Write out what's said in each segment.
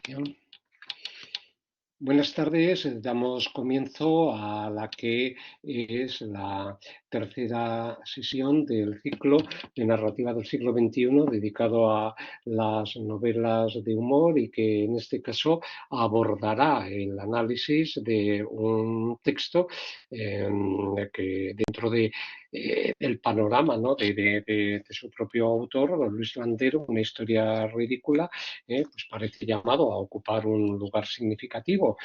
Bien. Buenas tardes, damos comienzo a la que es la tercera sesión del ciclo de narrativa del siglo XXI dedicado a las novelas de humor y que en este caso abordará el análisis de un texto que dentro del panorama, ¿no? de su propio autor, Luis Landero, Una historia ridícula, pues parece llamado a ocupar un lugar significativo,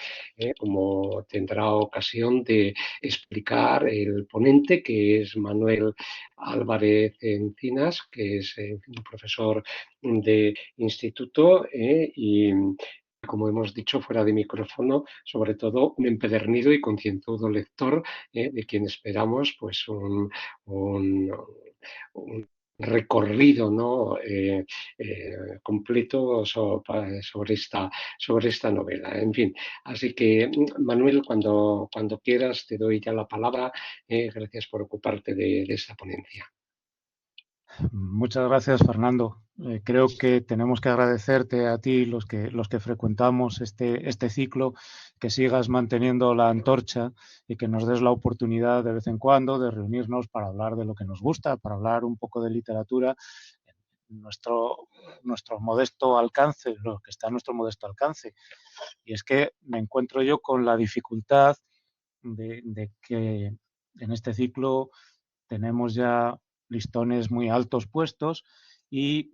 como tendrá ocasión de explicar el ponente, que es Manuel Álvarez Encinas, que es un profesor de instituto y, como hemos dicho fuera de micrófono, sobre todo un empedernido y concienzudo lector, de quien esperamos pues un recorrido, ¿no? Completo sobre esta novela. En fin, así que, Manuel, cuando quieras te doy ya la palabra. Gracias por ocuparte de esta ponencia. Muchas gracias, Fernando. Creo que tenemos que agradecerte a ti, los que frecuentamos este ciclo, que sigas manteniendo la antorcha y que nos des la oportunidad de vez en cuando de reunirnos para hablar de lo que nos gusta, para hablar un poco de literatura, nuestro modesto alcance, lo que está a nuestro modesto alcance. Y es que me encuentro yo con la dificultad de que en este ciclo tenemos ya listones muy altos puestos y,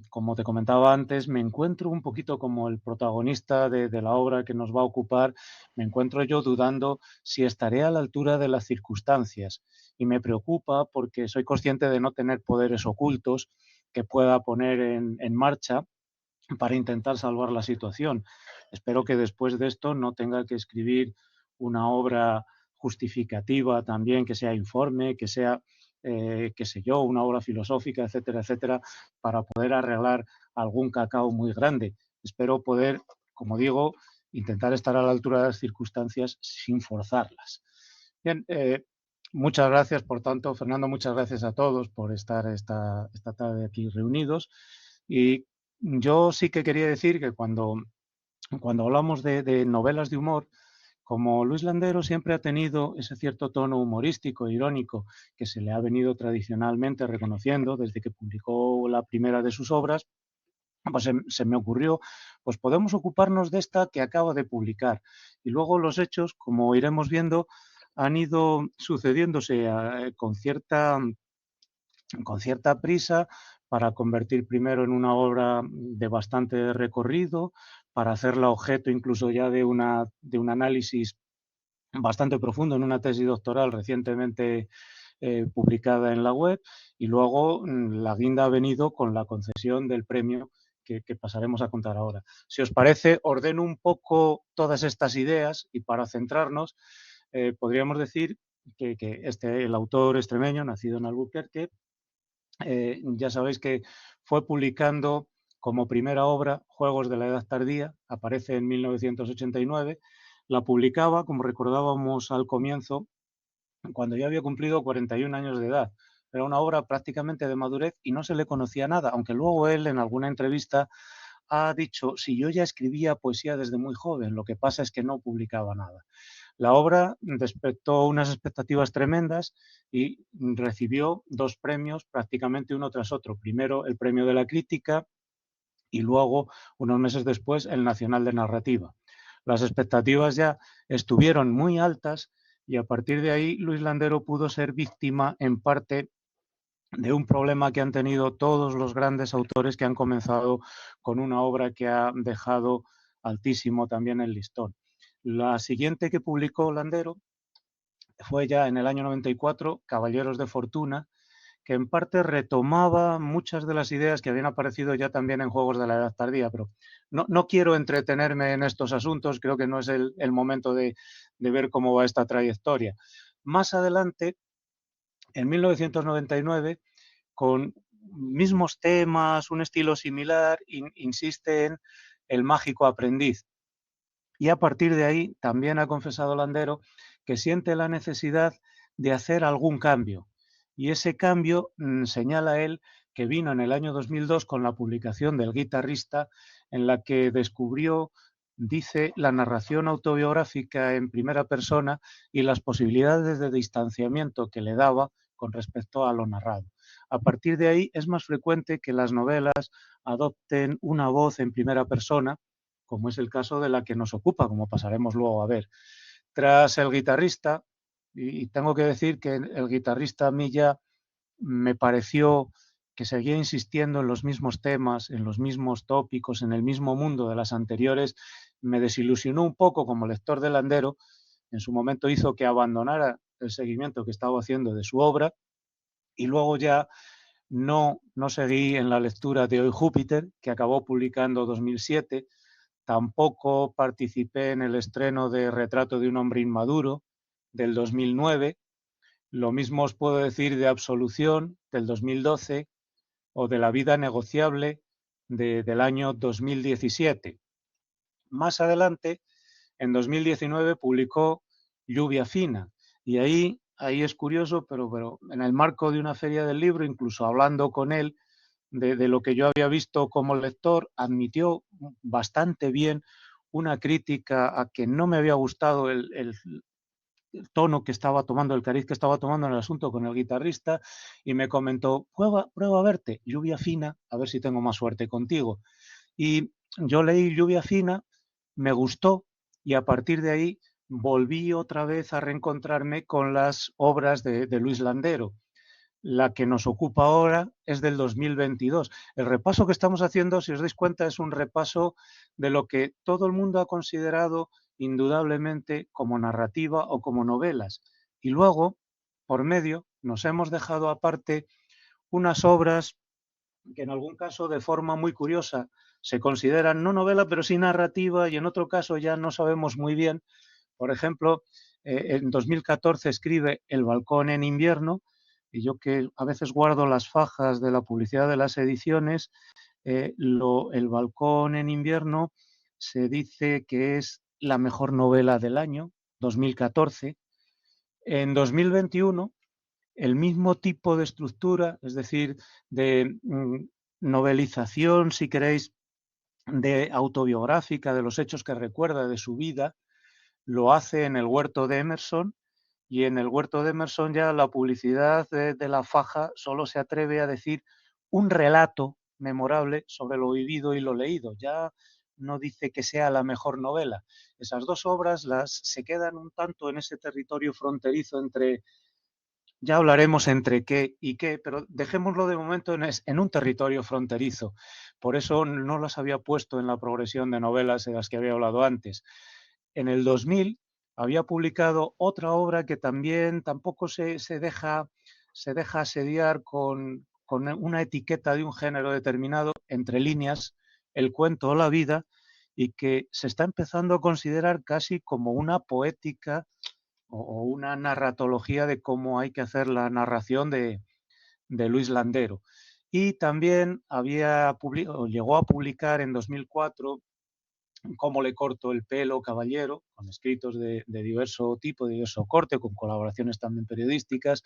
como te comentaba antes, me encuentro un poquito como el protagonista de la obra que nos va a ocupar, me encuentro yo dudando si estaré a la altura de las circunstancias y me preocupa porque soy consciente de no tener poderes ocultos que pueda poner en marcha para intentar salvar la situación. Espero que después de esto no tenga que escribir una obra justificativa también, que sea informe, que sea, qué sé yo, una obra filosófica, etcétera, etcétera, para poder arreglar algún cacao muy grande. Espero poder, como digo, intentar estar a la altura de las circunstancias sin forzarlas. Bien, muchas gracias, por tanto, Fernando, muchas gracias a todos por estar esta tarde aquí reunidos. Y yo sí que quería decir que cuando hablamos de novelas de humor, como Luis Landero siempre ha tenido ese cierto tono humorístico, irónico, que se le ha venido tradicionalmente reconociendo desde que publicó la primera de sus obras, pues se me ocurrió, pues podemos ocuparnos de esta que acaba de publicar. Y luego los hechos, como iremos viendo, han ido sucediéndose con cierta prisa para convertir primero en una obra de bastante recorrido, para hacerla objeto incluso ya de un análisis bastante profundo en una tesis doctoral recientemente publicada en la web, y luego la guinda ha venido con la concesión del premio que pasaremos a contar ahora. Si os parece, ordeno un poco todas estas ideas y para centrarnos, podríamos decir que el autor extremeño, nacido en Albuquerque, ya sabéis que fue publicando como primera obra Juegos de la Edad Tardía, aparece en 1989, la publicaba, como recordábamos al comienzo, cuando ya había cumplido 41 años de edad. Era una obra prácticamente de madurez y no se le conocía nada, aunque luego él en alguna entrevista ha dicho, si yo ya escribía poesía desde muy joven, lo que pasa es que no publicaba nada. La obra despertó unas expectativas tremendas y recibió dos premios prácticamente uno tras otro. Primero el premio de la crítica y luego, unos meses después, el Nacional de Narrativa. Las expectativas ya estuvieron muy altas y a partir de ahí Luis Landero pudo ser víctima en parte de un problema que han tenido todos los grandes autores que han comenzado con una obra que ha dejado altísimo también el listón. La siguiente que publicó Landero fue ya en el año 94, Caballeros de Fortuna, que en parte retomaba muchas de las ideas que habían aparecido ya también en Juegos de la Edad Tardía, pero no quiero entretenerme en estos asuntos, creo que no es el momento de ver cómo va esta trayectoria. Más adelante, en 1999, con mismos temas, un estilo similar, insiste en El mágico aprendiz. Y a partir de ahí también ha confesado Landero que siente la necesidad de hacer algún cambio. Y ese cambio, señala él, que vino en el año 2002 con la publicación del Guitarrista, en la que descubrió, dice, la narración autobiográfica en primera persona y las posibilidades de distanciamiento que le daba con respecto a lo narrado. A partir de ahí es más frecuente que las novelas adopten una voz en primera persona, como es el caso de la que nos ocupa, como pasaremos luego a ver. Tras el guitarrista, y tengo que decir que el guitarrista a mí ya me pareció que seguía insistiendo en los mismos temas, en los mismos tópicos, en el mismo mundo de las anteriores, me desilusionó un poco como lector de Landero. En su momento hizo que abandonara el seguimiento que estaba haciendo de su obra y luego ya no seguí en la lectura de Hoy Júpiter, que acabó publicando 2007. Tampoco participé en el estreno de Retrato de un hombre inmaduro, del 2009. Lo mismo os puedo decir de Absolución, del 2012, o de La vida negociable, del año 2017. Más adelante, en 2019, publicó Lluvia fina, y ahí es curioso, pero en el marco de una feria del libro, incluso hablando con él de lo que yo había visto como lector, admitió bastante bien una crítica a que no me había gustado el tono que estaba tomando, el cariz que estaba tomando en el asunto con el guitarrista, y me comentó, prueba a verte, Lluvia fina, a ver si tengo más suerte contigo. Y yo leí Lluvia fina, me gustó, y a partir de ahí volví otra vez a reencontrarme con las obras de Luis Landero. La que nos ocupa ahora es del 2022. El repaso que estamos haciendo, si os dais cuenta, es un repaso de lo que todo el mundo ha considerado indudablemente como narrativa o como novelas. Y luego, por medio, nos hemos dejado aparte unas obras que en algún caso de forma muy curiosa se consideran no novela, pero sí narrativa, y en otro caso ya no sabemos muy bien. Por ejemplo, en 2014 escribe El balcón en invierno, y yo que a veces guardo las fajas de la publicidad de las ediciones, El balcón en invierno se dice que es la mejor novela del año, 2014. En 2021, el mismo tipo de estructura, es decir, de novelización, si queréis, de autobiográfica, de los hechos que recuerda de su vida, lo hace en El huerto de Emerson, y en El huerto de Emerson ya la publicidad de la faja solo se atreve a decir un relato memorable sobre lo vivido y lo leído. Ya no dice que sea la mejor novela. Esas dos obras se quedan un tanto en ese territorio fronterizo entre, ya hablaremos entre qué y qué, pero dejémoslo de momento en un territorio fronterizo. Por eso no las había puesto en la progresión de novelas de las que había hablado antes. En el 2000 había publicado otra obra que también tampoco se deja asediar con una etiqueta de un género determinado, entre líneas, el cuento o la vida, y que se está empezando a considerar casi como una poética o una narratología de cómo hay que hacer la narración de Luis Landero. Y también llegó a publicar en 2004 Cómo le corto el pelo, caballero, con escritos de diverso tipo, de diverso corte, con colaboraciones también periodísticas.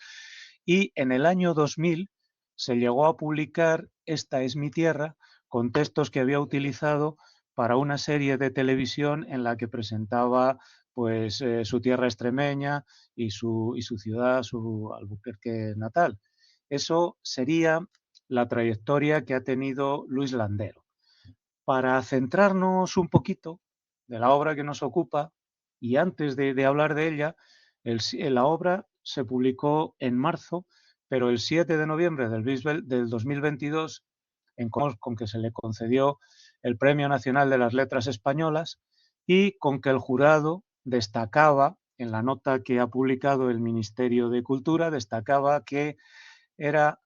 Y en el año 2000 se llegó a publicar Esta es mi tierra, con textos que había utilizado para una serie de televisión en la que presentaba pues su tierra extremeña y su ciudad, su Albuquerque natal. Eso sería la trayectoria que ha tenido Luis Landero. Para centrarnos un poquito de la obra que nos ocupa, y antes de hablar de ella, la obra se publicó en marzo, pero el 7 de noviembre del 2022, con que se le concedió el Premio Nacional de las Letras Españolas, y con que el jurado destacaba, en la nota que ha publicado el Ministerio de Cultura, destacaba que era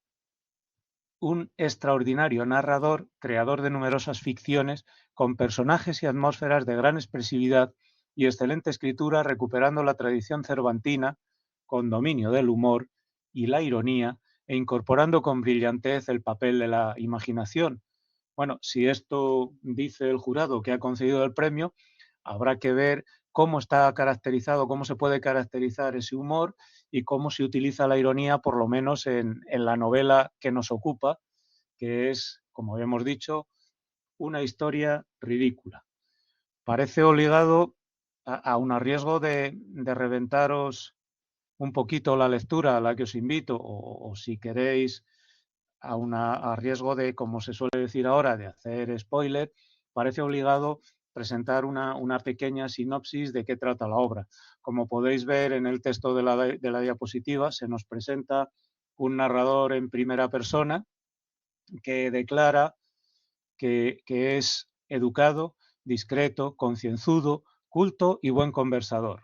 un extraordinario narrador, creador de numerosas ficciones, con personajes y atmósferas de gran expresividad y excelente escritura, recuperando la tradición cervantina, con dominio del humor y la ironía, e incorporando con brillantez el papel de la imaginación. Bueno, si esto dice el jurado que ha concedido el premio, habrá que ver cómo está caracterizado, cómo se puede caracterizar ese humor y cómo se utiliza la ironía, por lo menos en la novela que nos ocupa, que es, como habíamos dicho, una historia ridícula. Parece obligado, aun a riesgo de reventaros un poquito la lectura a la que os invito, o si queréis, a riesgo de, como se suele decir ahora, de hacer spoiler, parece obligado presentar una pequeña sinopsis de qué trata la obra. Como podéis ver en el texto de la diapositiva, se nos presenta un narrador en primera persona que declara que es educado, discreto, concienzudo, culto y buen conversador.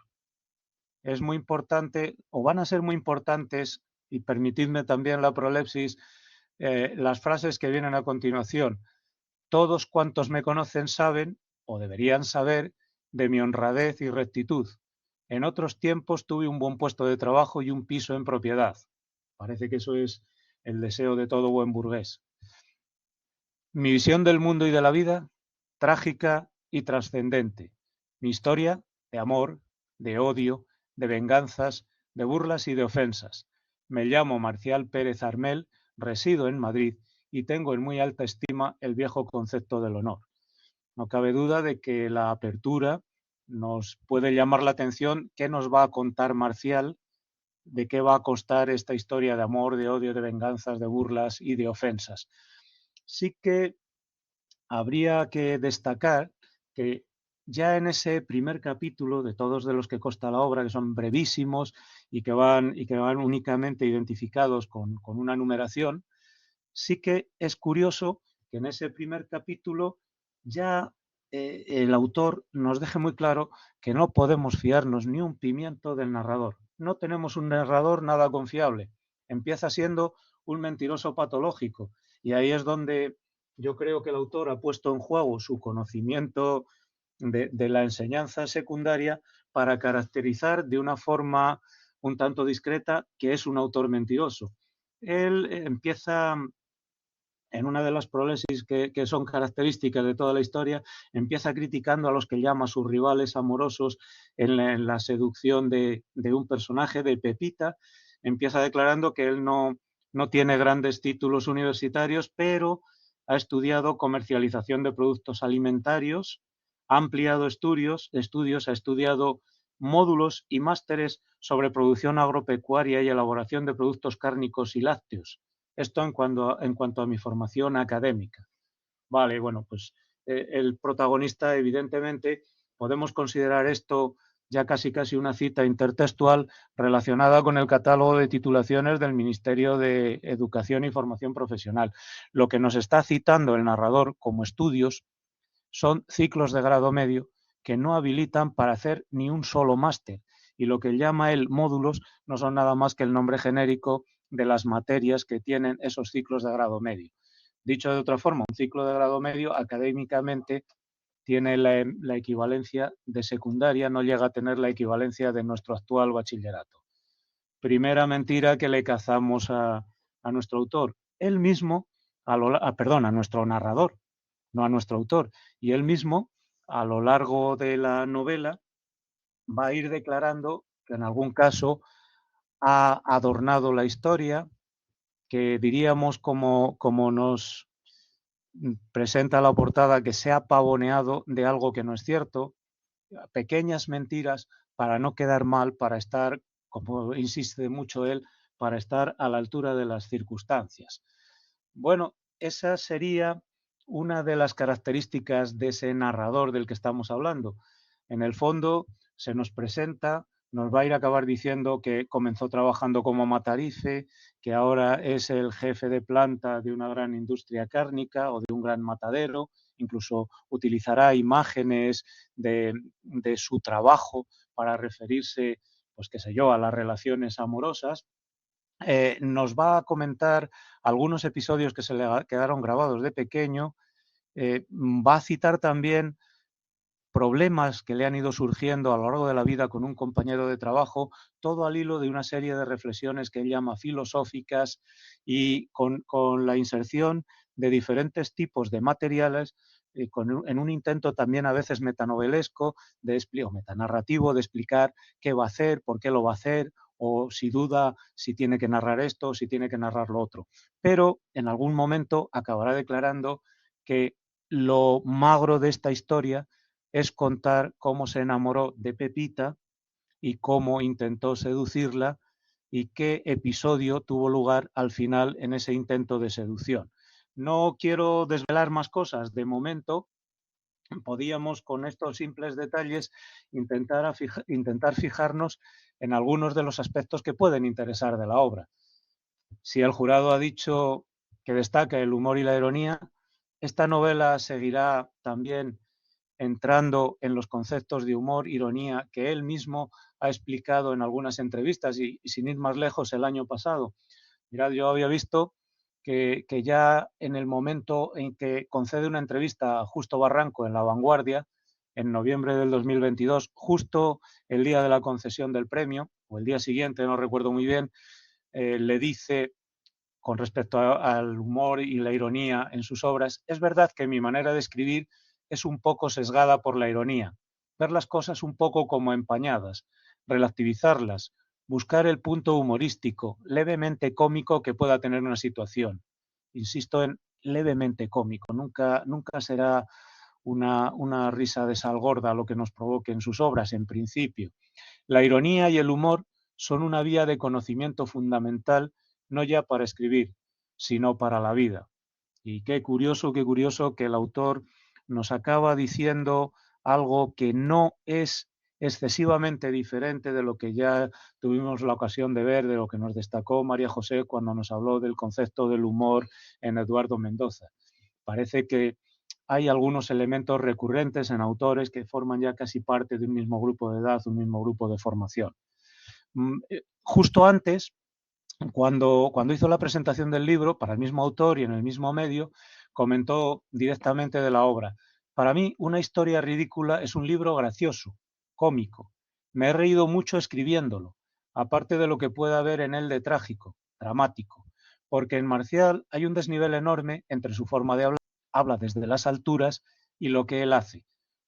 Es muy importante, o van a ser muy importantes, y permitidme también la prolepsis, las frases que vienen a continuación. Todos cuantos me conocen saben, o deberían saber, de mi honradez y rectitud. En otros tiempos tuve un buen puesto de trabajo y un piso en propiedad. Parece que eso es el deseo de todo buen burgués. Mi visión del mundo y de la vida, trágica y trascendente. Mi historia, de amor, de odio, de venganzas, de burlas y de ofensas. Me llamo Marcial Pérez Armel, resido en Madrid y tengo en muy alta estima el viejo concepto del honor. No cabe duda de que la apertura nos puede llamar la atención qué nos va a contar Marcial, de qué va a constar esta historia de amor, de odio, de venganzas, de burlas y de ofensas. Sí que habría que destacar que ya en ese primer capítulo, de todos de los que consta la obra, que son brevísimos y que van únicamente identificados con una numeración, sí que es curioso que en ese primer capítulo ya el autor nos deje muy claro que no podemos fiarnos ni un pimiento del narrador. No tenemos un narrador nada confiable. Empieza siendo un mentiroso patológico y ahí es donde yo creo que el autor ha puesto en juego su conocimiento de la enseñanza secundaria para caracterizar de una forma un tanto discreta que es un autor mentiroso. Él empieza en una de las prolesis que son características de toda la historia, empieza criticando a los que llama sus rivales amorosos en la seducción de un personaje, de Pepita. Empieza declarando que él no tiene grandes títulos universitarios, pero ha estudiado comercialización de productos alimentarios, ha ampliado estudios, ha estudiado módulos y másteres sobre producción agropecuaria y elaboración de productos cárnicos y lácteos. Esto en cuanto a mi formación académica. Vale, bueno, pues el protagonista, evidentemente, podemos considerar esto ya casi una cita intertextual relacionada con el catálogo de titulaciones del Ministerio de Educación y Formación Profesional. Lo que nos está citando el narrador como estudios son ciclos de grado medio que no habilitan para hacer ni un solo máster. Y lo que llama él módulos no son nada más que el nombre genérico de las materias que tienen esos ciclos de grado medio. Dicho de otra forma, un ciclo de grado medio académicamente tiene la equivalencia de secundaria, no llega a tener la equivalencia de nuestro actual bachillerato. Primera mentira que le cazamos a nuestro autor. Él mismo, a nuestro narrador, no a nuestro autor. Y él mismo, a lo largo de la novela, va a ir declarando que en algún caso ha adornado la historia, que diríamos como nos presenta la portada, que se ha pavoneado de algo que no es cierto, pequeñas mentiras para no quedar mal, para estar, como insiste mucho él, para estar a la altura de las circunstancias. Bueno, esa sería una de las características de ese narrador del que estamos hablando. En el fondo se nos presenta, nos va a ir a acabar diciendo que comenzó trabajando como matarife, que ahora es el jefe de planta de una gran industria cárnica o de un gran matadero, incluso utilizará imágenes de su trabajo para referirse, pues qué sé yo, a las relaciones amorosas. Nos va a comentar algunos episodios que se le quedaron grabados de pequeño, va a citar también problemas que le han ido surgiendo a lo largo de la vida con un compañero de trabajo, todo al hilo de una serie de reflexiones que él llama filosóficas y con la inserción de diferentes tipos de materiales en un intento también a veces metanovelesco o metanarrativo de explicar qué va a hacer, por qué lo va a hacer, o si duda si tiene que narrar esto o si tiene que narrar lo otro. Pero en algún momento acabará declarando que lo magro de esta historia es contar cómo se enamoró de Pepita y cómo intentó seducirla y qué episodio tuvo lugar al final en ese intento de seducción. No quiero desvelar más cosas de momento. Podíamos con estos simples detalles intentar fijarnos en algunos de los aspectos que pueden interesar de la obra. Si el jurado ha dicho que destaca el humor y la ironía, esta novela seguirá también entrando en los conceptos de humor, ironía, que él mismo ha explicado en algunas entrevistas y sin ir más lejos el año pasado. Mirad, yo había visto que ya en el momento en que concede una entrevista a Justo Barranco en La Vanguardia, en noviembre del 2022, justo el día de la concesión del premio, o el día siguiente, no recuerdo muy bien, le dice con respecto al humor y la ironía en sus obras, es verdad que mi manera de escribir es un poco sesgada por la ironía, ver las cosas un poco como empañadas, relativizarlas, buscar el punto humorístico, levemente cómico que pueda tener una situación. Insisto en levemente cómico, nunca será una risa de sal gorda lo que nos provoque en sus obras, en principio. La ironía y el humor son una vía de conocimiento fundamental, no ya para escribir, sino para la vida. Y qué curioso que el autor nos acaba diciendo algo que no es excesivamente diferente de lo que ya tuvimos la ocasión de ver, de lo que nos destacó María José cuando nos habló del concepto del humor en Eduardo Mendoza. Parece que hay algunos elementos recurrentes en autores que forman ya casi parte de un mismo grupo de edad, un mismo grupo de formación. Justo antes, cuando hizo la presentación del libro para el mismo autor y en el mismo medio, comentó directamente de la obra. Para mí, Una historia ridícula es un libro gracioso, cómico. Me he reído mucho escribiéndolo, aparte de lo que pueda haber en él de trágico, dramático, porque en Marcial hay un desnivel enorme entre su forma de hablar, habla desde las alturas, y lo que él hace.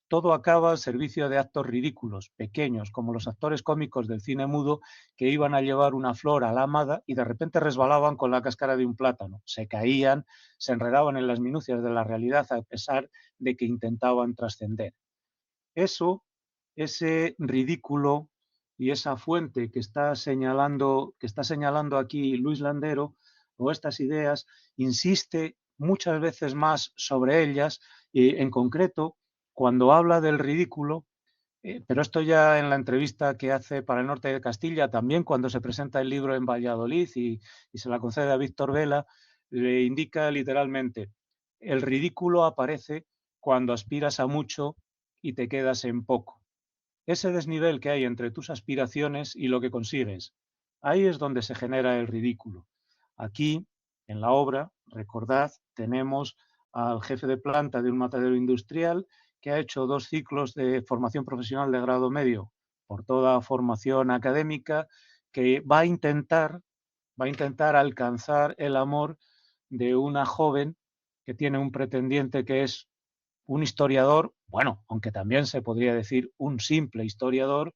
Todo acaba al servicio de actos ridículos, pequeños, como los actores cómicos del cine mudo que iban a llevar una flor a la amada y de repente resbalaban con la cáscara de un plátano, se caían, se enredaban en las minucias de la realidad a pesar de que intentaban trascender. Eso, ese ridículo y esa fuente que está señalando aquí Luis Landero, o estas ideas, insiste muchas veces más sobre ellas y en concreto cuando habla del ridículo, pero esto ya en la entrevista que hace para el Norte de Castilla, también cuando se presenta el libro en Valladolid y se la concede a Víctor Vela, le indica literalmente, el ridículo aparece cuando aspiras a mucho y te quedas en poco. Ese desnivel que hay entre tus aspiraciones y lo que consigues, ahí es donde se genera el ridículo. Aquí, en la obra, recordad, tenemos al jefe de planta de un matadero industrial que ha hecho 2 ciclos de formación profesional de grado medio por toda formación académica, que va a intentar alcanzar el amor de una joven que tiene un pretendiente que es un historiador, bueno, aunque también se podría decir un simple historiador,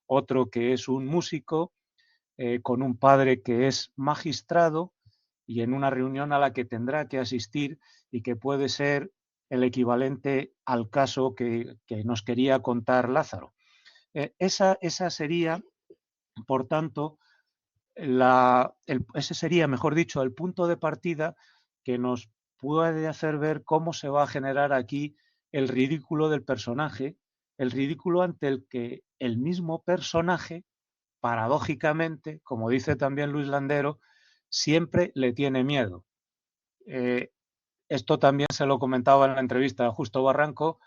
otro que es un músico, con un padre que es magistrado y en una reunión a la que tendrá que asistir y que puede ser el equivalente al caso que nos quería contar Lázaro. Esa sería, por tanto, ese sería, mejor dicho, el punto de partida que nos puede hacer ver cómo se va a generar aquí el ridículo del personaje, el ridículo ante el que el mismo personaje, paradójicamente, como dice también Luis Landero, siempre le tiene miedo. Eh, Esto también se lo comentaba en la entrevista a Justo Barranco.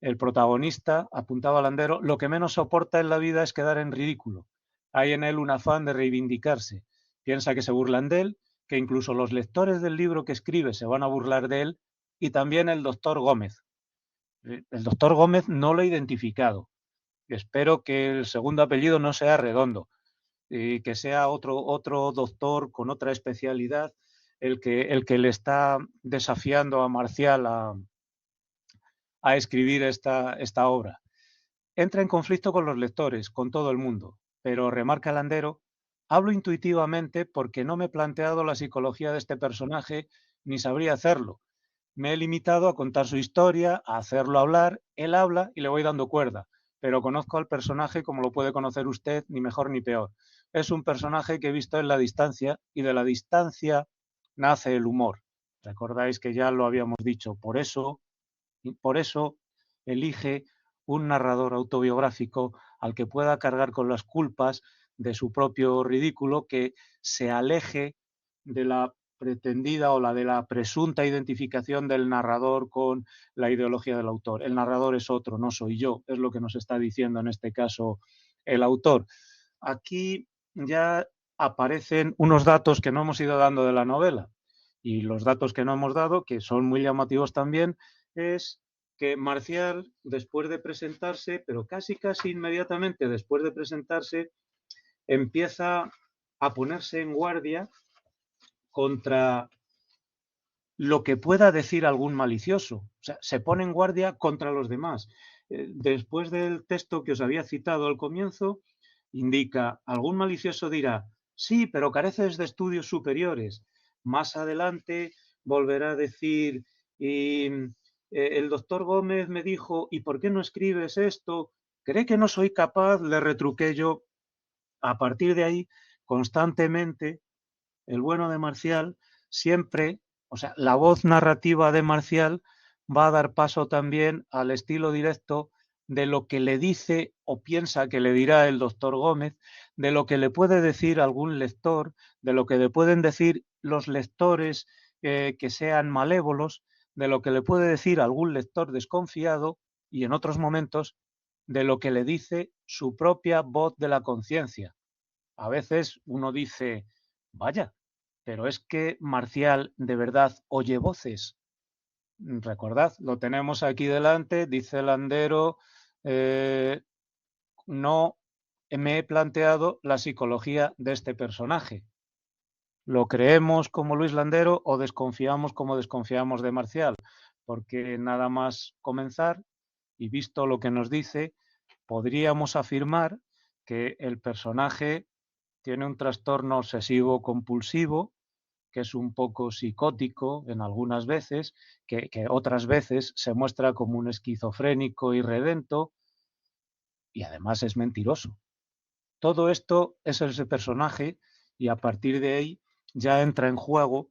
El protagonista, apuntaba a Landero, lo que menos soporta en la vida es quedar en ridículo. Hay en él un afán de reivindicarse. Piensa que se burlan de él, que incluso los lectores del libro que escribe se van a burlar de él, y también el doctor Gómez. El doctor Gómez no lo he identificado. Espero que el segundo apellido no sea Redondo, y que sea otro doctor con otra especialidad el que le está desafiando a Marcial a escribir esta obra. Entra en conflicto con los lectores, con todo el mundo, pero remarca Landero, hablo intuitivamente porque no me he planteado la psicología de este personaje ni sabría hacerlo. Me he limitado a contar su historia, a hacerlo hablar, él habla y le voy dando cuerda, pero conozco al personaje como lo puede conocer usted, ni mejor ni peor. Es un personaje que he visto en la distancia y de la distancia nace el humor. Recordáis que ya lo habíamos dicho, por eso elige un narrador autobiográfico al que pueda cargar con las culpas de su propio ridículo, que se aleje de la pretendida o la de la presunta identificación del narrador con la ideología del autor. El narrador es otro, no soy yo, es lo que nos está diciendo en este caso el autor. Aquí ya aparecen unos datos que no hemos ido dando de la novela, y los datos que no hemos dado, que son muy llamativos también, es que Marcial, después de presentarse, pero casi inmediatamente después de presentarse, empieza a ponerse en guardia contra lo que pueda decir algún malicioso. O sea, se pone en guardia contra los demás. Después del texto que os había citado al comienzo, indica, algún malicioso dirá, sí, pero careces de estudios superiores. Más adelante volverá a decir, y, el doctor Gómez me dijo, ¿y por qué no escribes esto? ¿Cree que no soy capaz? Le retruqué yo. A partir de ahí, constantemente, el bueno de Marcial siempre, o sea, la voz narrativa de Marcial va a dar paso también al estilo directo de lo que le dice o piensa que le dirá el doctor Gómez, de lo que le puede decir algún lector, de lo que le pueden decir los lectores que sean malévolos, de lo que le puede decir algún lector desconfiado y en otros momentos de lo que le dice su propia voz de la conciencia. A veces uno dice, vaya, pero es que Marcial de verdad oye voces. Recordad, lo tenemos aquí delante, dice Landero, no me he planteado la psicología de este personaje. ¿Lo creemos como Luis Landero o desconfiamos como desconfiamos de Marcial? Porque nada más comenzar y visto lo que nos dice, podríamos afirmar que el personaje tiene un trastorno obsesivo compulsivo, que es un poco psicótico en algunas veces, que otras veces se muestra como un esquizofrénico irredento y además es mentiroso. Todo esto es ese personaje y a partir de ahí ya entra en juego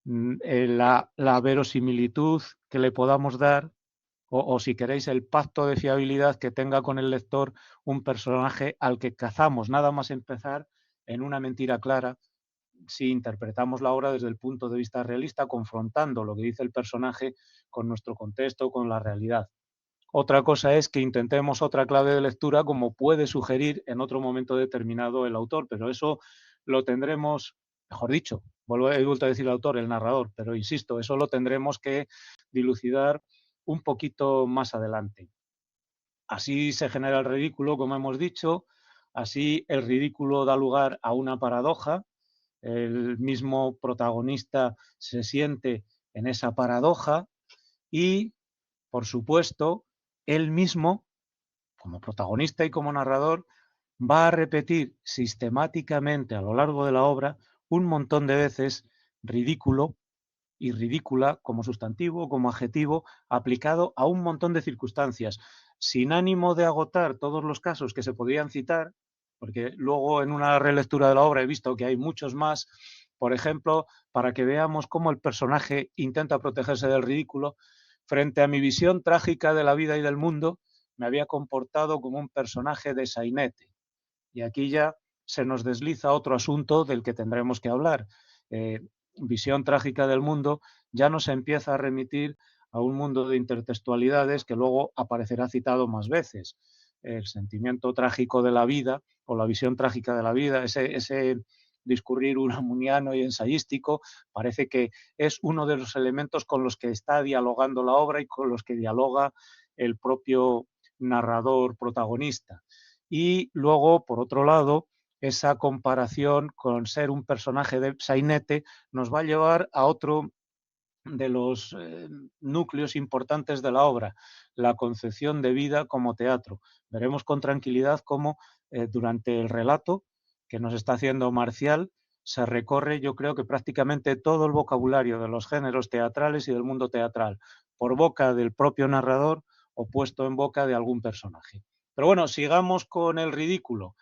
la verosimilitud que le podamos dar o si queréis el pacto de fiabilidad que tenga con el lector un personaje al que cazamos nada más empezar en una mentira clara si interpretamos la obra desde el punto de vista realista, confrontando lo que dice el personaje con nuestro contexto, con la realidad. Otra cosa es que intentemos otra clave de lectura como puede sugerir en otro momento determinado el autor, pero eso lo tendremos, mejor dicho, he vuelto a decir el autor, el narrador, pero insisto, eso lo tendremos que dilucidar un poquito más adelante. Así se genera el ridículo, como hemos dicho, así el ridículo da lugar a una paradoja, el mismo protagonista se siente en esa paradoja y, por supuesto, él mismo, como protagonista y como narrador, va a repetir sistemáticamente a lo largo de la obra un montón de veces ridículo y ridícula como sustantivo, como adjetivo, aplicado a un montón de circunstancias, sin ánimo de agotar todos los casos que se podrían citar, porque luego en una relectura de la obra he visto que hay muchos más, por ejemplo, para que veamos cómo el personaje intenta protegerse del ridículo, frente a mi visión trágica de la vida y del mundo, me había comportado como un personaje de sainete. Y aquí ya se nos desliza otro asunto del que tendremos que hablar. Visión trágica del mundo ya nos empieza a remitir a un mundo de intertextualidades que luego aparecerá citado más veces. El sentimiento trágico de la vida o la visión trágica de la vida, ese discurrir unamuniano y ensayístico, parece que es uno de los elementos con los que está dialogando la obra y con los que dialoga el propio narrador protagonista. Y luego, por otro lado, esa comparación con ser un personaje de sainete nos va a llevar a otro de los núcleos importantes de la obra, la concepción de vida como teatro. Veremos con tranquilidad cómo durante el relato que nos está haciendo Marcial se recorre, yo creo que prácticamente todo el vocabulario de los géneros teatrales y del mundo teatral, por boca del propio narrador o puesto en boca de algún personaje. Pero bueno, sigamos con el ridículo.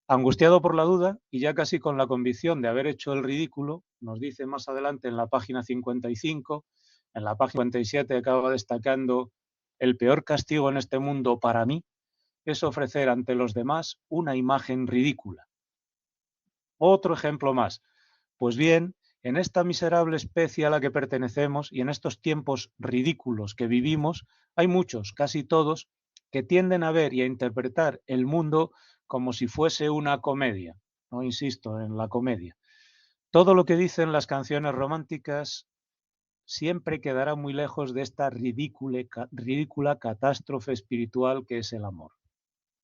Angustiado por la duda y ya casi con la convicción de haber hecho el ridículo, nos dice más adelante en la página 55, en la página 57 acaba destacando: el peor castigo en este mundo para mí es ofrecer ante los demás una imagen ridícula. Otro ejemplo más. Pues bien, en esta miserable especie a la que pertenecemos y en estos tiempos ridículos que vivimos, hay muchos, casi todos, que tienden a ver y a interpretar el mundo como si fuese una comedia. No insisto en la comedia. Todo lo que dicen las canciones románticas siempre quedará muy lejos de esta ridícula catástrofe espiritual que es el amor.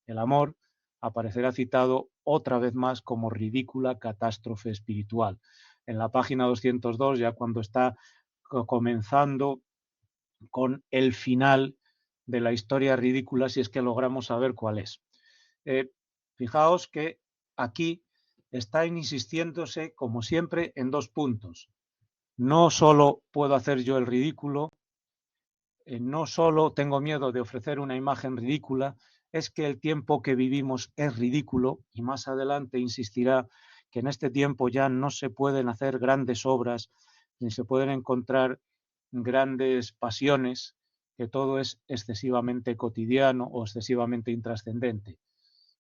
El amor aparecerá citado otra vez más como ridícula catástrofe espiritual. En la página 202, ya cuando está comenzando con el final de la historia ridícula, si es que logramos saber cuál es. Fijaos que aquí está insistiéndose, como siempre, en dos puntos. No solo puedo hacer yo el ridículo, no solo tengo miedo de ofrecer una imagen ridícula, es que el tiempo que vivimos es ridículo, y más adelante insistirá que en este tiempo ya no se pueden hacer grandes obras, ni se pueden encontrar grandes pasiones, que todo es excesivamente cotidiano o excesivamente intrascendente.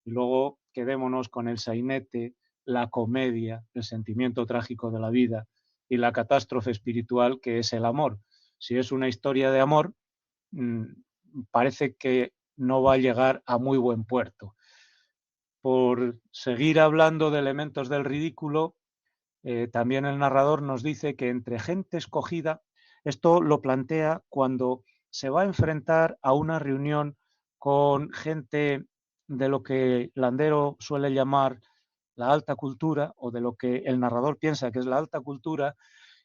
Y luego quedémonos con el sainete, la comedia, el sentimiento trágico de la vida y la catástrofe espiritual que es el amor. Si es una historia de amor, parece que no va a llegar a muy buen puerto. Por seguir hablando de elementos del ridículo, también el narrador nos dice que entre gente escogida, esto lo plantea cuando se va a enfrentar a una reunión con gente de lo que Landero suele llamar la alta cultura, o de lo que el narrador piensa que es la alta cultura,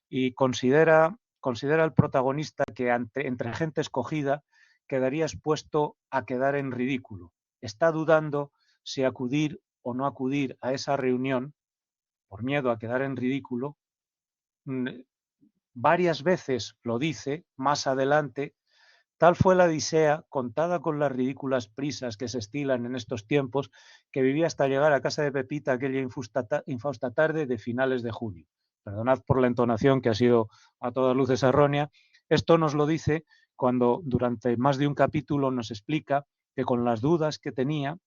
y considera el protagonista que entre gente escogida quedaría expuesto a quedar en ridículo. Está dudando si acudir o no acudir a esa reunión por miedo a quedar en ridículo. Varias veces lo dice más adelante. Tal fue la odisea, contada con las ridículas prisas que se estilan en estos tiempos, que vivía hasta llegar a casa de Pepita aquella infausta tarde de finales de junio. Perdonad por la entonación, que ha sido a todas luces errónea. Esto nos lo dice cuando durante más de un capítulo nos explica que con las dudas que tenía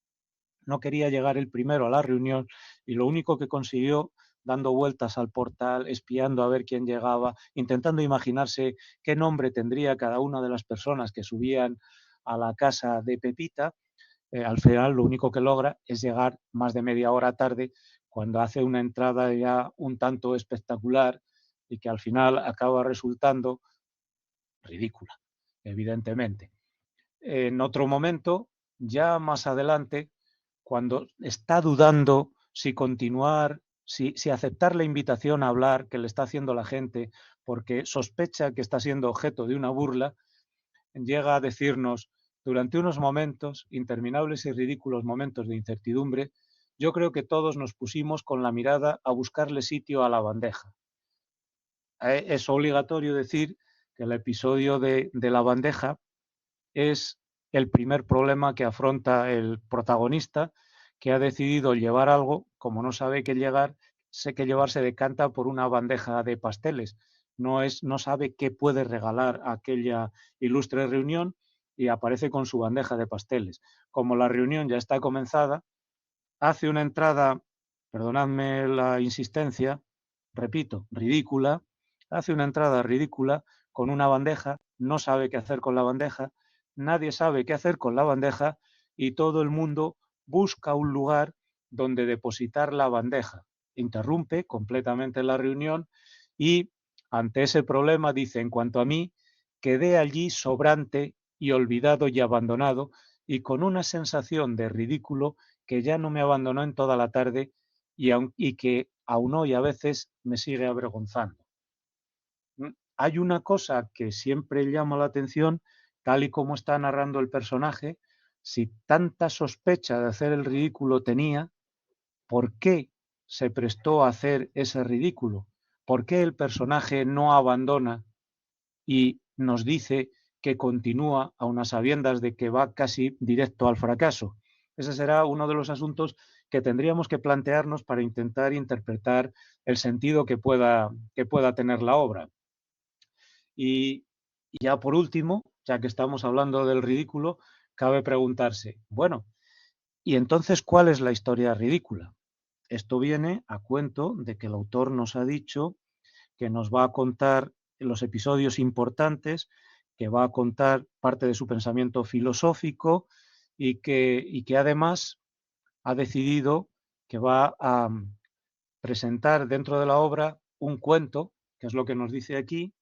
no quería llegar el primero a la reunión, y lo único que consiguió, dando vueltas al portal, espiando a ver quién llegaba, intentando imaginarse qué nombre tendría cada una de las personas que subían a la casa de Pepita, al final lo único que logra es llegar más de media hora tarde, cuando hace una entrada ya un tanto espectacular y que al final acaba resultando ridícula, evidentemente. En otro momento, ya más adelante, cuando está dudando si continuar, si aceptar la invitación a hablar que le está haciendo la gente, porque sospecha que está siendo objeto de una burla, llega a decirnos: durante unos momentos, interminables y ridículos momentos de incertidumbre, yo creo que todos nos pusimos con la mirada a buscarle sitio a la bandeja. Es obligatorio decir que el episodio de la bandeja es el primer problema que afronta el protagonista, que ha decidido llevar algo. Como no sabe qué llevar, se decanta por una bandeja de pasteles. No sabe qué puede regalar a aquella ilustre reunión, y aparece con su bandeja de pasteles. Como la reunión ya está comenzada, hace una entrada, perdonadme la insistencia, repito, ridícula, hace una entrada ridícula con una bandeja, no sabe qué hacer con la bandeja, nadie sabe qué hacer con la bandeja, y todo el mundo busca un lugar donde depositar la bandeja. Interrumpe completamente la reunión y, ante ese problema, dice: en cuanto a mí, quedé allí sobrante y olvidado y abandonado, y con una sensación de ridículo que ya no me abandonó en toda la tarde, y que aún hoy a veces me sigue avergonzando. Hay una cosa que siempre llama la atención, tal y como está narrando el personaje: si tanta sospecha de hacer el ridículo tenía, ¿por qué se prestó a hacer ese ridículo? ¿Por qué el personaje no abandona y nos dice que continúa a unas sabiendas de que va casi directo al fracaso? Ese será uno de los asuntos que tendríamos que plantearnos para intentar interpretar el sentido que pueda tener la obra. Y ya por último, ya que estamos hablando del ridículo, cabe preguntarse, bueno, ¿y entonces cuál es la historia ridícula? Esto viene a cuento de que el autor nos ha dicho que nos va a contar los episodios importantes, que va a contar parte de su pensamiento filosófico y que además ha decidido que va a presentar dentro de la obra un cuento, que es lo que nos dice aquí,